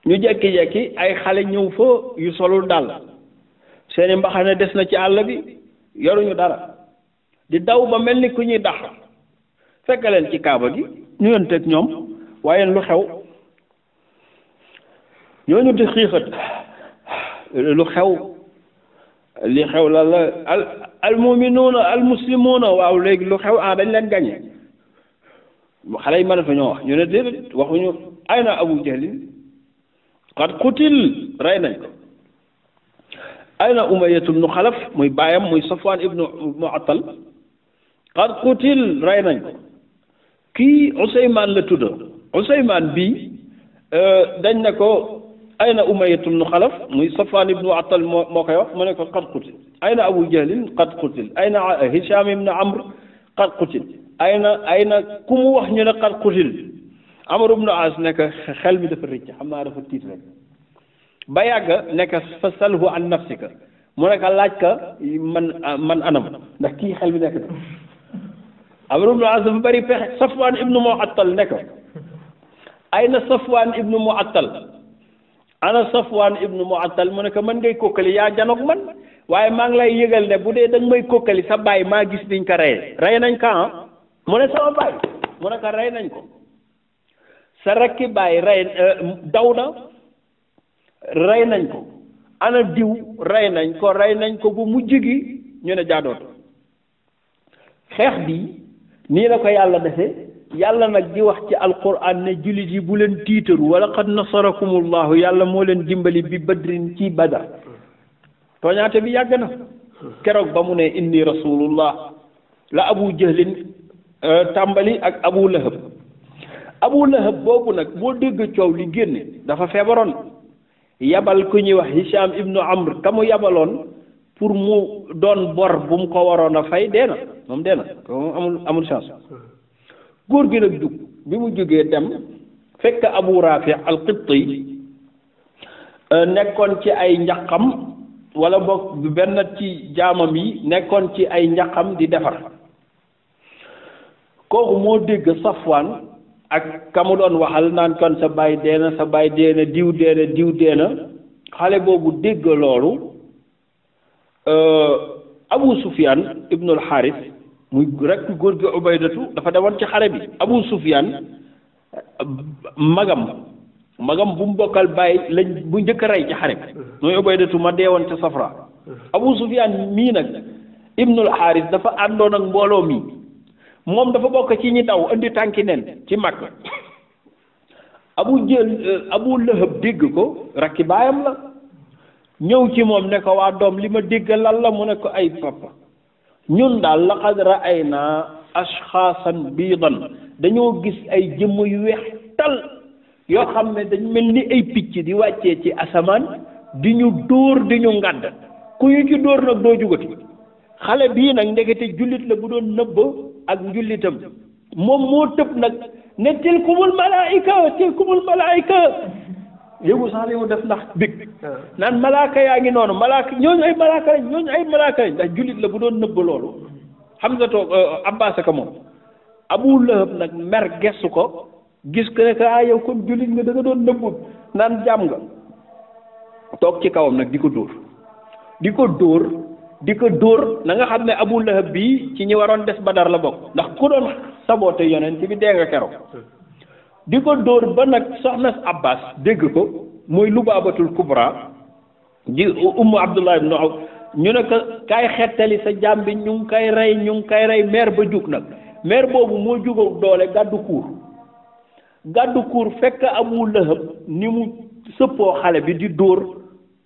ñu jekki-jekki ay xale ñëw fa yu solul dàll seeni mbaxane des na ci àll bi yoruñu dara di daw ba mel ni ku ñuy dax fekk leen ci kaaba gi ñu yonteeg ñoom waaye lu xew ñooñu di xiixat lu xew li xew la al muminuuna al muslimuuna waaw léegi lu xew dañ leen gañe xale yi mën fa ñoo wax ñu ne déedéet waxuñu ay na Abu Jahlin qad qutil rey nañ ko ay na Umayyatu ibnu Xalaf muy baayam muy Safwaan ibnu Mu'attal qad qutil rey nañ ko kii Usaymaan la tudd Usaymaan bii dañ ne ko ay na Umayyatu ibnu Xalaf muy Safwaan ibnu Mu'attal moo koy wax mu ne ko qad qutil ay na Abu Jahlin qad qutil ay na Hishaam ibnu Amr qad qutil ay na ku mu wax ñu ne qad qutil Amr ibnu As nekk xel mi dafa rëcc xam naa dafa tiit rek ba yàgg nekk fa salhu an nafsika mu nekk laaj ka man anam ndax kii xel mi nekk na Amr ibnu As dafa bëri pexe Safwaan ibnu Mu'attal nekk ay na Safwaan ibnu Mu'attal ana Safwaan ibnu Mu'attal mu ne ko mën ngay kokkali yaa janoog man waaye maa ngi lay yëgal ne bu dee dañ may kokkali sa baay maa gis biñ ko rey nañ ko mu ne sama baay mu ne ko rey nañ ko sa rakki baay daw na rey nañ ko ana diw rey nañ ko bu mujj gi ñu ne jaadoot xeex bi nii la ko yàlla defee yàlla nag di wax ci alquran ne jullit yi bu leen tiitaru wa laqad nasarakumullahu yàlla moo leen dimbali bi badrin ci badar tooñaate bi yàgg na keroog ba mu ne inni rasulullah la Abu Jahlin tàmbali ak Abu Lahab boobu nag boo dégg coow li génne dafa feebaroon yabal ku ñuy wax Hisham ibnu Amr ka mu yabaloon pour mu doon bor bu mu ko waroon a fay dee na amul chance góor gi nag jug bi mu jógee dem fekk Abu Rafi al-Qibti nekkoon ci ay njaqam wala boog benn ci jaamam yi nekkoon ci ay njaqam di defar kooku moo dégg Safwaan ak ka mu doon waxal naan kon sa baay dee na diw dee na xale boobu dégg loolu Abu Sufyaan ibnul Xaaris muy rek góor gi Ubaydatu dafa demoon ci xare bi Abu Sufyaan magam bu mu bokkal bàyyi lañ bu njëkk a rey ci xare bi mooy Ubaydatu ma deewoon ca Safra Abu Sufyaan mii nag ibnul Xaaris dafa àndoon ak mbooloo mi moom dafa bokk ci ñi daw indi tànki nen ci Makka Abu Lahab dégg ko rakki baayam la ñëw ci moom ne ko waa doom li ma dégg lan la mu ne ko ay papa ñun daal laqad ra'ayna ashxaasan biidan dañoo gis ay jëmm yu weex tal yoo xam ne dañ mel ni ay picc di wàccee ci asamaan di ñu dóor di ñu ngàdd ku ñu ci dóor nag doo jugati xale bii nag ndekete jullit la bu doon nëbb ak njullitam moom moo tëb nag ne tilkumul malaayika yëgu sax li mu def ndax big naan malaaka yaa ngi noonu ñooñu ay malaaka lañ ndax jullit la bu doon nëbb loolu Hamza Abbaas ka moom Abu Lahab nag mer gestu ko gis ko ne que yow kon jullit nga da nga doon nëbb naan jàmm nga toog ci kawam nag di ko dóor na nga xam ne Abu Lahab bii ci ñi waroon des Badar la bokk ndax ku doon saboote yonent bi dee nga keroog di ko dóor ba nag soxna Abbas dégg ko mooy Lubaabatul Kubra di Ummu Abdullah ibn Awf ñu ne ko kaay xettali sa jaam bi ñu ngi koy rey meer ba jug nag meer boobu moo jugoo doole gàddu kuur fekk Abu Lahab ni mu sëppoo xale bi di dóor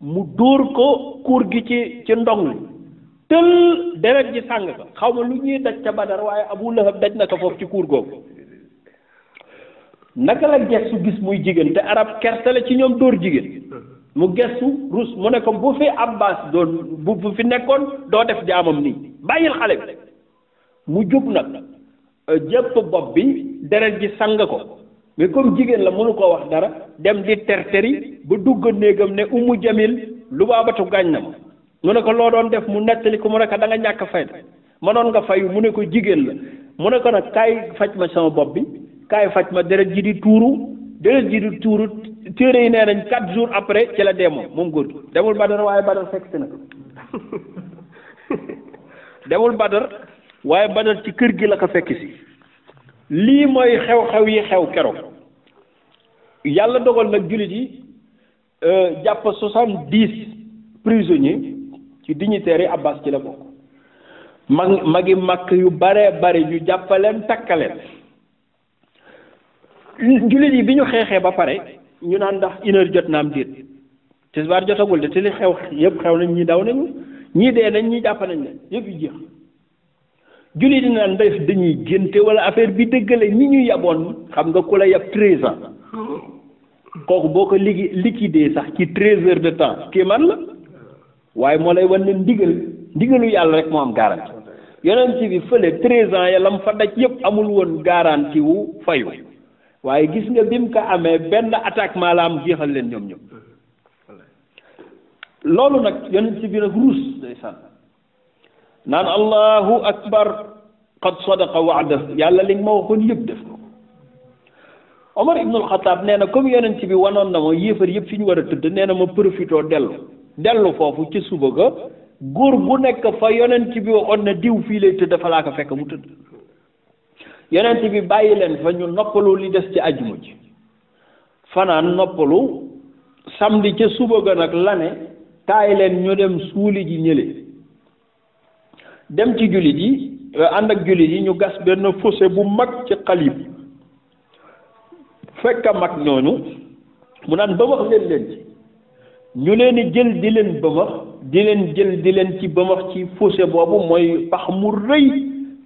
mu dóor ko kuur gi ci ndong li tël deret ji sàng ko xaw ma lu ñuy daj ca Badar waaye Abu Lahab daj na ko foofu ci kuur googu naka la gestu gis muy jigéen te arab kersa la ci ñoom dóor jigéen mu gestu rus mu ne ko bu fi Abbas doon bu fi nekkoon doo def jaamam nii bàyyil xale bi mu jub nag jëpp bopp bi deret ji sang ko mais comme jigéen la mënu koo wax dara dem di terteri ba dugg néegam ne Ummu Jamil lu baabatu gaañ na ma mu ne ko loo doon def mu nettali ko mu ne ko da nga ñàkk fayda mënoon nga fayu mu ne ko jigéen la mu ne ko nag kaay faj ma sama bopp bi kaay faj ma deret ji di tuuru téere yi nee nañ 4 jours après ci la dee moom góor gi demul Badar waaye Badar fekk si na ko demul Badar waaye Badar ci kër gi la ko fekk si lii mooy xew-xew yi xew keroog yàlla dogal nag jullit yi jàpp 70 prisonniers ci dignitaires yi Abbas ci la bokk magi màkk yu bare ñu jàppaleen takkaleen jullit yi bi ñu xeexee ba pare ñu naan ndax 1 heure jot na am déet tisbaar jotagul de te li xew yëpp xew nañ ñi daw nañu ñii dee nañ ñi jàpp nañ leen yëpp yi jeex jullit yi naan def dañuy génte wala affaire bi dëggale ñi ñu yaboon xam nga ku la yab 13 ans kooku boo ko liquidé sax ci 13 heures de temps kii man la waaye moo lay wan ne ndigalu yàlla rek moo am garanti yonent bi fële 13 ans ya lam fa daj yëpp amul woon garanti wu fayu waaye gis nga bi mu ko amee benn attaquement la am jeexal leen ñoom loolu nag yonent bi nag ruus day sànn naan allahu akbar qad sadaqa wa'da yàlla li nga ma waxoon yëpp def ko Omar ibnul Xataab nee na comme yonent bi wanoon na ma yéefar yëpp fi ñu war a tëdd nee na ma profitoo dellu foofu ci suba ga góor bu nekk fa yonent bi waxoon na diw fii lay tëdd fa laa ko fekk mu tëdd yonent bi bàyyi leen fa ñu noppalu li des ci àjjuma ji fanaan noppalu samedi ca suba ga nag la ne taay leen ñu dem suuli ji ñële dem ci jullit yi ànd ak jullit yi ñu gas benn fossé bu mag ci xalib fekk a mag ñooñu mu naan bëmax leen ci ñu leen di jël di leen bëmax di leen ci bëmax ci fossé boobu mooy pax mu rëy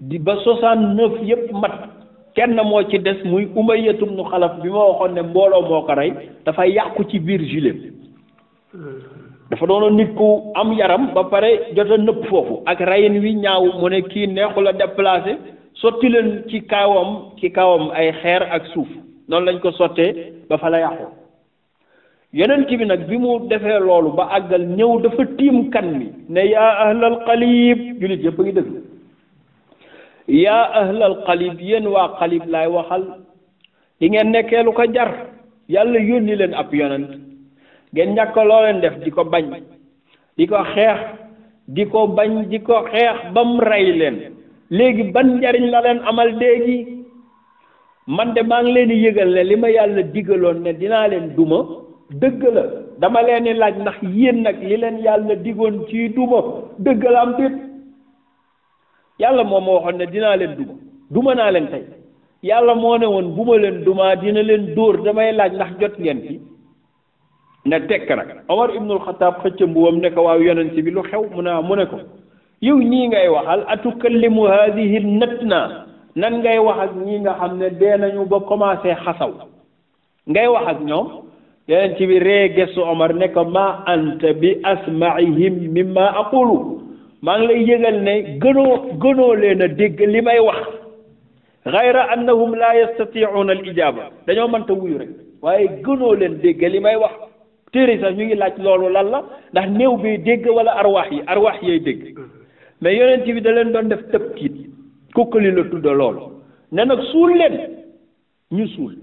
di ba 69 yëpp mat kenn moo ci des muy Umayyatu ibnu Xalaf bi ma waxoon ne mbooloo moo ko rey dafa yàqu ci biir gilet dafa doonoon nit ku am yaram ba pare jot a nëpp foofu ak reyin wi ñaaw mu ne kii neexul a déplacé sotti leen ci kawam ay xeer ak suuf noonu lañ ko sottee ba fa la yàqu yonent bi nag bi mu defee loolu ba àggal ñëw dafa tiim kan mi ne yaa ahlal qalib jullit yëpp a ngi dëgg yaa ahlal qalib yéen waa qalib laay waxal di ngeen nekkee lu ko jar yàlla yónni leen ab yonent ngeen ñàkk loo leen def di ko bañ di ko xeex di ko bañ di ko xeex ba mu rey leen léegi ban njariñ la leen amal léegi man de maa ngi leen di yëgal ne li ma yàlla digaloon ne dinaa leen duma dëgg la dama leen di laaj ndax yéen nag li leen yàlla digoon ci duma dëgg la am déet yàlla moo ma waxoon ne dinaa leen duma naa leen tey yàlla moo ne woon bu ma leen dumaa dina leen dóor damay laaj ndax jot ngeen ci ne tekk nag Omar ibnul Xataab xëcc mbuwam ne ko waaw yonent bi lu xew mu ne ko yow ñii ngay waxal atukallimu haadihi natna nan ngay wax ak ñii nga xam ne dee nañu ba commencé xasaw ngay wax ak ñoom yonent bi ree gestu Omar ne ko ma anta bi asmaihim mimma aqulu maa ngi lay yëgal ne gënoo leen a dégg li may wax gayra annahum la yastati'una al ijaba dañoo mënta wuyu rek waaye gënoo leen dégg li may wax téere sax ñu ngi laaj loolu lan la ndax néew bi dégg wala arwaax yay dégg mais yonent bi da leen doon def tëbkiit kukkali la tudda loolu ne nag suul leen ñu suul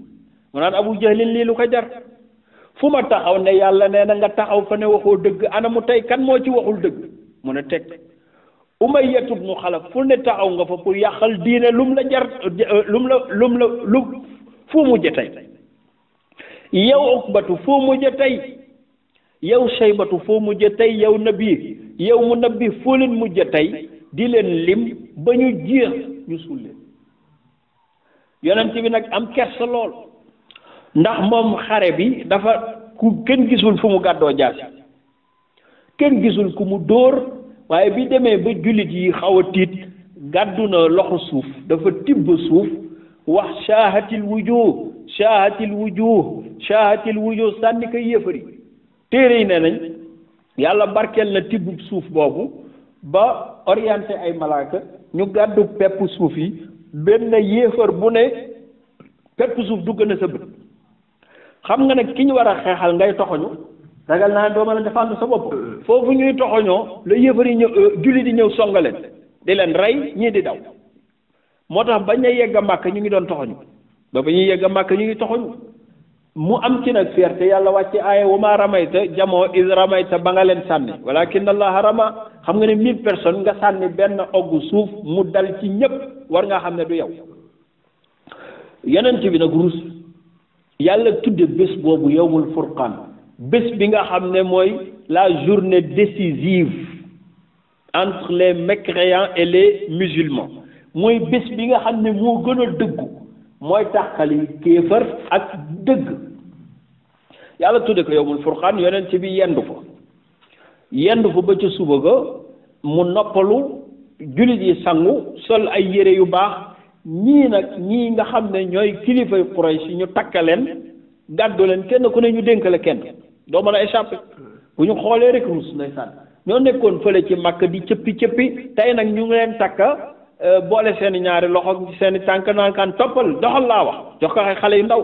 mu naan Abu Jahlin lii lu ko jar fu ma taxaw ne yàlla nee na nga taxaw fa ne waxoo dëgg ana mu tey kan moo ci waxul dëgg mu ne teg Umayyatu ibnu Xalaf fu ne taxaw nga fa pour yàqal diine lum la jar lum fu mujj tey yow Uqbatu foo mujj tey yow Shaybatu foo mujj tey yow Nabi yow mu Nabi foo leen mujj tey di leen lim ba ñu jeex ñu suul leen yonent bi nag am kersa lool ndax moom xare bi dafa ku kenn gisul fu mu gàddoo jaasi kenn gisul ku mu dóor waaye bi demee ba jullit yi xaw a tiit gàddu na loxo suuf dafa tibb suuf wax shaahatil wujuh shaahatil wujuh shaahatil wujuh sànni ko yéefari téere yi nee nañ yàlla barkeel na tibb suuf boobu ba orienté ay malaaka ñu gàddu pepp suuf yi benn yéefar bu ne pepp suuf dugg na sa bët xam nga nag ki ñu war a xeexal ngay toxoñu ragal naa doo mën a défendre sa bopp foofu ñuy toxoñoo la yéefar yi ñëw julli di ñëw songaleen di leen rey ñii di daw moo tax bañ a yegg a màkk ñu ngi doon toxoñu ba ñuy yegg a màkk ñu ngi toxoñu mu am ci nag fierté yàlla wàcce aaya wa maa ramayta jamoo is ramayta ba nga leen sànni walakin allaha rama xam nga ne 1000 personnes nga sànni benn oggu suuf mu dal ci ñëpp war nga xam ne du yow yonent bi nag ruus yàlla tudde bés boobu yawmul furqaan bés bi nga xam ne mooy la journée décisive entre les mécréants et les musulmans mooy bés bi nga xam ne moo gën a dëggu mooy tàqali kéefar ak dëgg yàlla tudde ko yawmul furqaan yonent bi yendu fa ba ca suba ga mu noppalu jullit yi sangu sol ay yére yu baax ñii nga xam ne ñooy kilifay Quraysh ñu takkaleen gàddu leen kenn ku ne ñu dénk la kenn doo mën a échappé bu ñu xoolee rek ruus ndeysaan ñoo nekkoon fële ci Makka di cëppi tey nag ñu ngi leen takka boole seeni ñaari loxo seeni tànk naankaan toppal doxal laa wax jox ko ay xale yu ndaw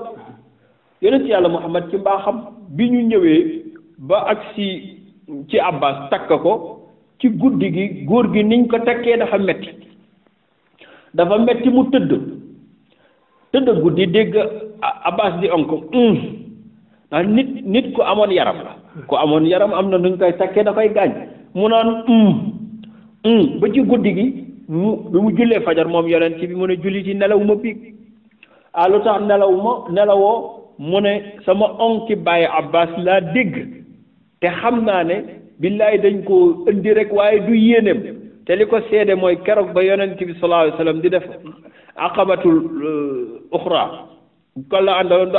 yonent yàlla Muhammad ci mbaaxam bi ñu ñëwee ba agsi ci Abbas takk ko ci guddi gi góor gi niñ ko takkee dafa metti mu tëdd guddi dégg Abbas di onk ndax nit ku amoon yaram la ku amoon yaram am na nuñ koy takkee da koy gaañ mu naan ba ci guddi gi bi mu jullee fajar moom yonent bi mu ne julli ci nelaw ma biig lu tax nelawoo mu ne sama onki bàyyi Abbas laa dégg te xam naa ne billaay dañ ko indi rek waaye du yéeneem te li ko seede mooy keroog ba yonent bi sallallahu alayhi wasallam di def aqabatul uxra kon la àndaloon du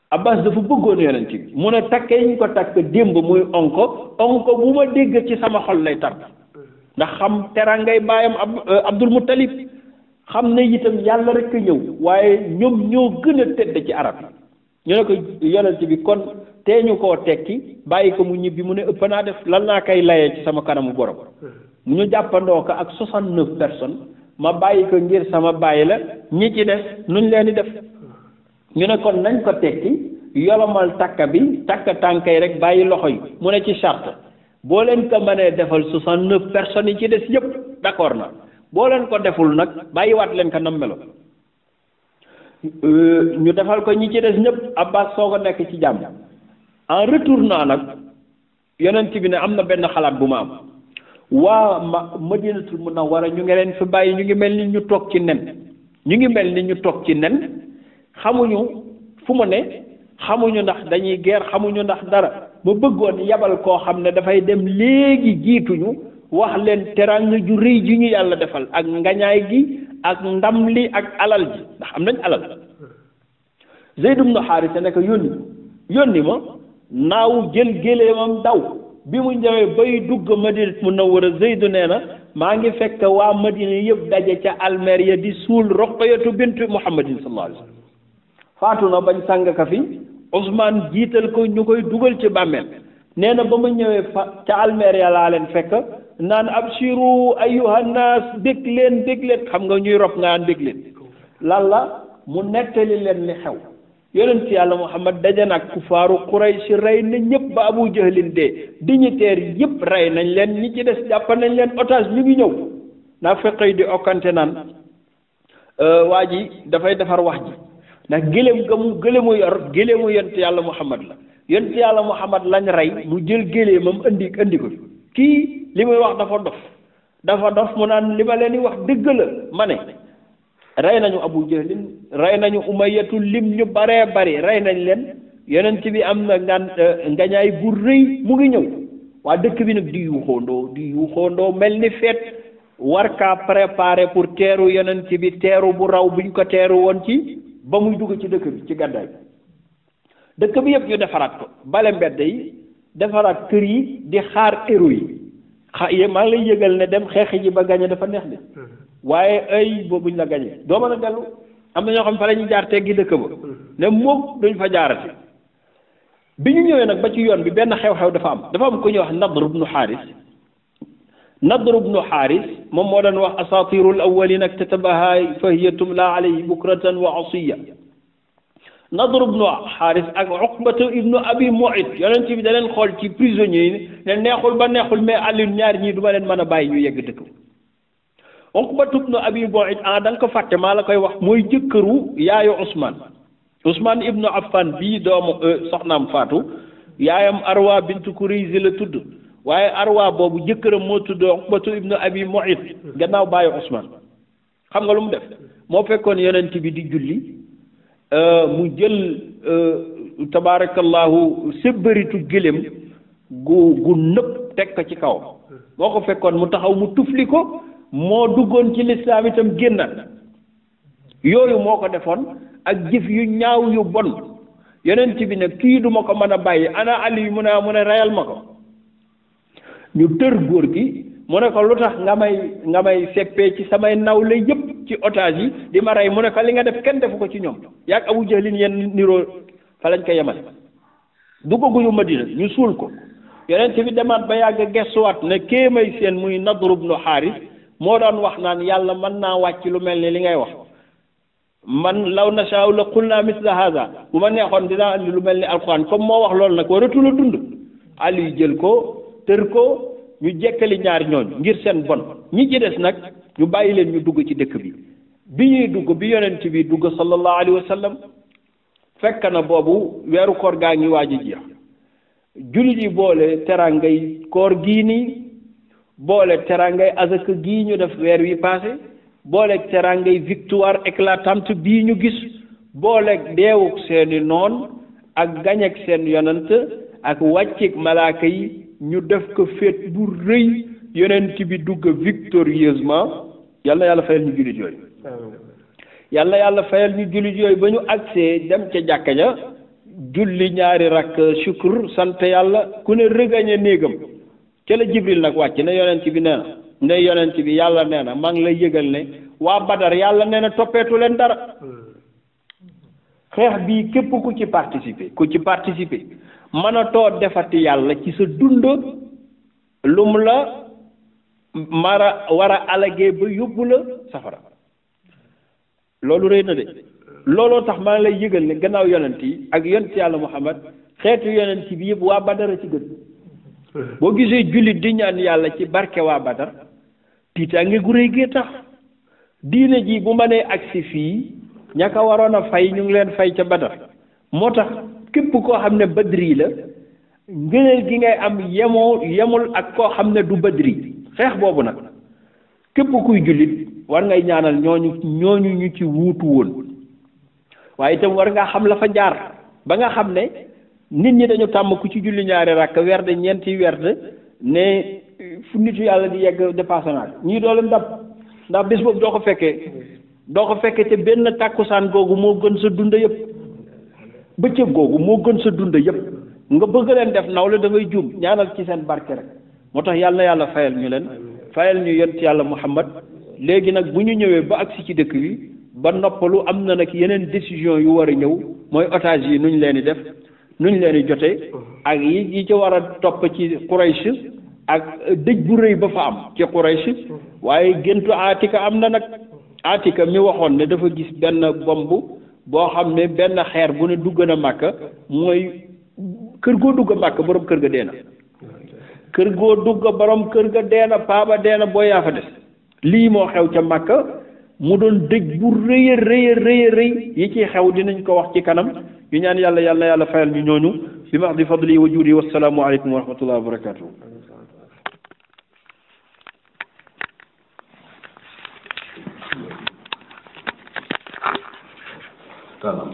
Abbas dafa bëggoon yonent bi mu ne takkee ñu ko takk démb muy onko bu ma dégg ci sama xol lay tar ndax xam terangay baayam Abdul Muttalib xam ne itam yàlla rek a ñëw waaye ñoom ñoo gën a tedd ci arab yi ñu ne ko yonent bi kon tee ñu koo tekki bàyyi ko mu ñibbi mu ne ëpp naa def lan naa koy layee ci sama kanamu borom mu ñu jàppandoo ko ak 69 personnes ma bàyyi ko ngir sama bàyyi la ñi ci des nuñ leen di def ñu ne kon nañ ko tekki yolomal takka bi takka tànkay rek bàyyi loxo yi mu ne ci charte boo leen ko mënee defal 69 personnes yi ci des yëpp d'accord na boo leen ko deful nag bàyyiwaat leen ko nam melo ñu defal ko ñi ci des ñëpp Abbas soo ko nekk ci jàmm en retournant nag yonent bi ne am na benn xalaat bu ma am waa Madinatul Munawwara ñu ngi leen fi bàyyi ñu ngi mel ni ñu toog ci nen xamuñu fu mu ne xamuñu ndax dañuy guerre xamuñu ndax dara ma bëggoon yabal koo xam ne dafay dem léegi jiituñu wax leen teraanga ju rëy ji ñu yàlla defal ak ngañaay gi ak ndam li ak alal ji ndax am nañ alal Zayd ibn Haarisa ne ko yónni ma naaw jël géléemam daw bi mu ñëwee bay dugg Madina Munawwara Zayd nee na maa ngi fekk waa Madina yëpp daje ca almeer di suul Ruqayatu bint Muhammadin sallallahu alayhi wasallam faatu na bañ sàng ka fi Ousmane jiital ko ñu koy dugal ci bàmmeel nee na ba ma ñëwee ca almeer laa leen fekk naan abshiru ayyuhan naas bég leen xam nga ñuy rob nga naan bég leen lan la mu nettali leen li xew yonent yàlla Muhammad daje nag kufaaru Quraysh rey na ñëpp ba Abu Jahlin dee dignitaires yëpp rey nañ leen ñi ci des jàpp nañ leen otage ñu ngi ñëw naa fekkee di okkante naan waa ji dafay defar wax ji ndax gëléemu yonent yàlla Muhammad la yonent yàlla Muhammad lañ rey mu jël géléemam indi ko kii li muy wax dafa dof mu naan li ma leen di wax dëgg la ma ne rey nañu Abu Jahlin rey nañu Umayyatu lim ñu baree bari rey nañ leen yonent bi am na ngañaay bu rëy mu ngi ñëw waa dëkk bi nag di yuuxoondoo mel ni feet war kaa préparer pour teeru yonent bi teeru bu raw buñ ko teeru woon ci ba muy dugg ci dëkk bi ci gàddaay dëkk bi yëpp ñu defaraat ko bale mbedd yi defaraat kër yi di xaar héros yi maa ngi lay yëgal ne dem xeexi ji ba gañe dafa neex de waaye ay boobuñ la gañe doo mën a dellu am na ñoo xam fa la ñuy jaar teggi dëkk ba ne moom duñ fa jaarati bi ñu ñëwee nag ba ci yoon bi benn xew-xew dafa am ku ñuy wax Nadr ibnu Xaaris moom moo doon wax asatirul awwalin iktatabaha fa hiya tumla alayhi bukratan wa asiya Nadr ibnu Xaaris ak Uqbatu ibnu Abi Mu'ayt yonent bi da leen xool ci prisonniers yi ne neexul ba neexul mais Alioune ñaar ñii du ma leen mën a bàyyi ñu yegg dëkk Uqbatu ibnu Abi Mu'ayt da nga ko fàtte maa la koy wax mooy jëkkëru yaayu Ousmane ibnu Affan bii doomu soxnaam Faatu yaayam Arwa bintu Kurayz la tudd waaye Arwa boobu jëkkëram moo tudd Uqbatu ibnu Abi Mu'ayt gannaaw bàyyi Ousmane xam nga lu mu def moo fekkoon yonent bi di julli mu jël tabaarakallahu sébbaritu gëléem gu nëpp teg ko ci kaw moo ko fekkoon mu taxaw mu tufli ko moo duggoon ci lislaam itam génnaat yooyu moo ko defoon ak jëf yu ñaaw yu bon yonent bi ne kii duma ko mën a bàyyi ana Ali mu ne reyal ma ko ñu tër góor gi mu ne ko lu tax nga may seppee ci samay nawle yëpp ci otage yi di ma rey mu ne ko li nga def kenn defu ko ci ñoom yaag Abu Jahlin yenn niroo fa lañ ko yemal duggaguñu Madina ñu suul ko yonent bi demaat ba yàgg gestuwaat ne kee may seen muy Nadr ibnu Xaaris moo doon wax naan yàlla mën naa wàcc lu mel ni li ngay wax man law nashaa'u la qulna misla hada bu ma neexoon dinaa andi lu mel ni alquran comme moo wax loolu nag waratu la dund Ali jël ko tër ko ñu jekkali ñaar ñooñ ngir seen bon ñi ci des nag ñu bàyyi leen ñu dugg ci dëkk bi ñuy dugg bi yonent bi dugg sallallahu alayhi wa sallam fekk na boobu weeru koor gaa ngi waaj a jeex jullit yi boole terangay koor gii nii boole terangay azaka gii ñu def weer wi passé boole terangay victoire éclatante bii ñu gis boole deewuk seeni noon ak gañek seen yonent ak wàccik malaaka yi ñu def ko féet bu rëy yonent bi dugg victorieusement yal na yàlla fayal ñu jullit yooyu yal na yàlla fayal ñu jullit yooyu ba ñu agsee dem ca jàkka ja julli ñaari rakk shukr sant yàlla ku ne rëgañe néegam ca la Jibril nag wàcc ne yonent bi nee na ne yonent bi yàlla nee na maa ngi lay yëgal ne waa Badar yàlla nee na toppeetu leen dara xeex bii képp ku ci participer mënatoo defati yàlla ci sa dund lu mu la war a alagee ba yóbbu la safara loolu rëy na de looloo tax maa ngi lay yëgal ne gannaaw yonent yi ak yonent yàlla Muhammad xeetu yonent bi yëpp waa Badar a ci gën boo gisee jullit di ñaan yàlla ci barke waa Badar tiitaange gu rëy gee tax diine ji bu ma nee agsi fii ña ko waroon a fay ñu ngi leen fay ca Badar moo tax képp koo xam ne badri la ngëneel gi ngay am yemul ak koo xam ne du badri xeex boobu nag képp kuy jullit war ngay ñaanal ñooñu ñu ci wuutu woon waaye itam war ngaa xam la fa jaar ba nga xam ne nit ñi dañu tàmm ku ci julli ñaari rakk werd ñeenti werd ne fu nitu yàlla di yegg dépassé naa ñii doo leen dab ndax bés boobu doo ko fekkee te benn tàkkusaan googu moo gën sa dund yëpp bëccëg googu moo gën sa dund yëpp nga bëgg leen def nawle da ngay juum ñaanal ci seen barke rek moo tax yàlla na yàlla fayal ñu leen fayal ñu yonent yàlla Muhammad léegi nag bu ñu ñëwee ba agsi ci dëkk bi ba noppalu am na nag yeneen décision yu war a ñëw mooy otage yi nuñ leen di def nuñ leen di jotee ak yi ci war a topp ci Quraysh ak dëj bu rëy ba fa am ci Quraysh waaye géntu Atika am na nag Atika mi waxoon ne dafa gis benn bomb boo xam ne benn xeer bu ne dugg na Màkka mooy kër goo dugg Màkka borom kër ga dee na kër goo dugg borom kër ga dee na paaba dee na boo yaa fa des lii moo xew ca Màkka mu doon dëj bu rëy a rëy yi ci xew dinañ ko wax ci kanam ñu ñaan yàlla fayal ñu ñooñu bi ma di fadli wa juudi wassalaamu aleykum wa rahmatullahi wa barakatuh Tamam.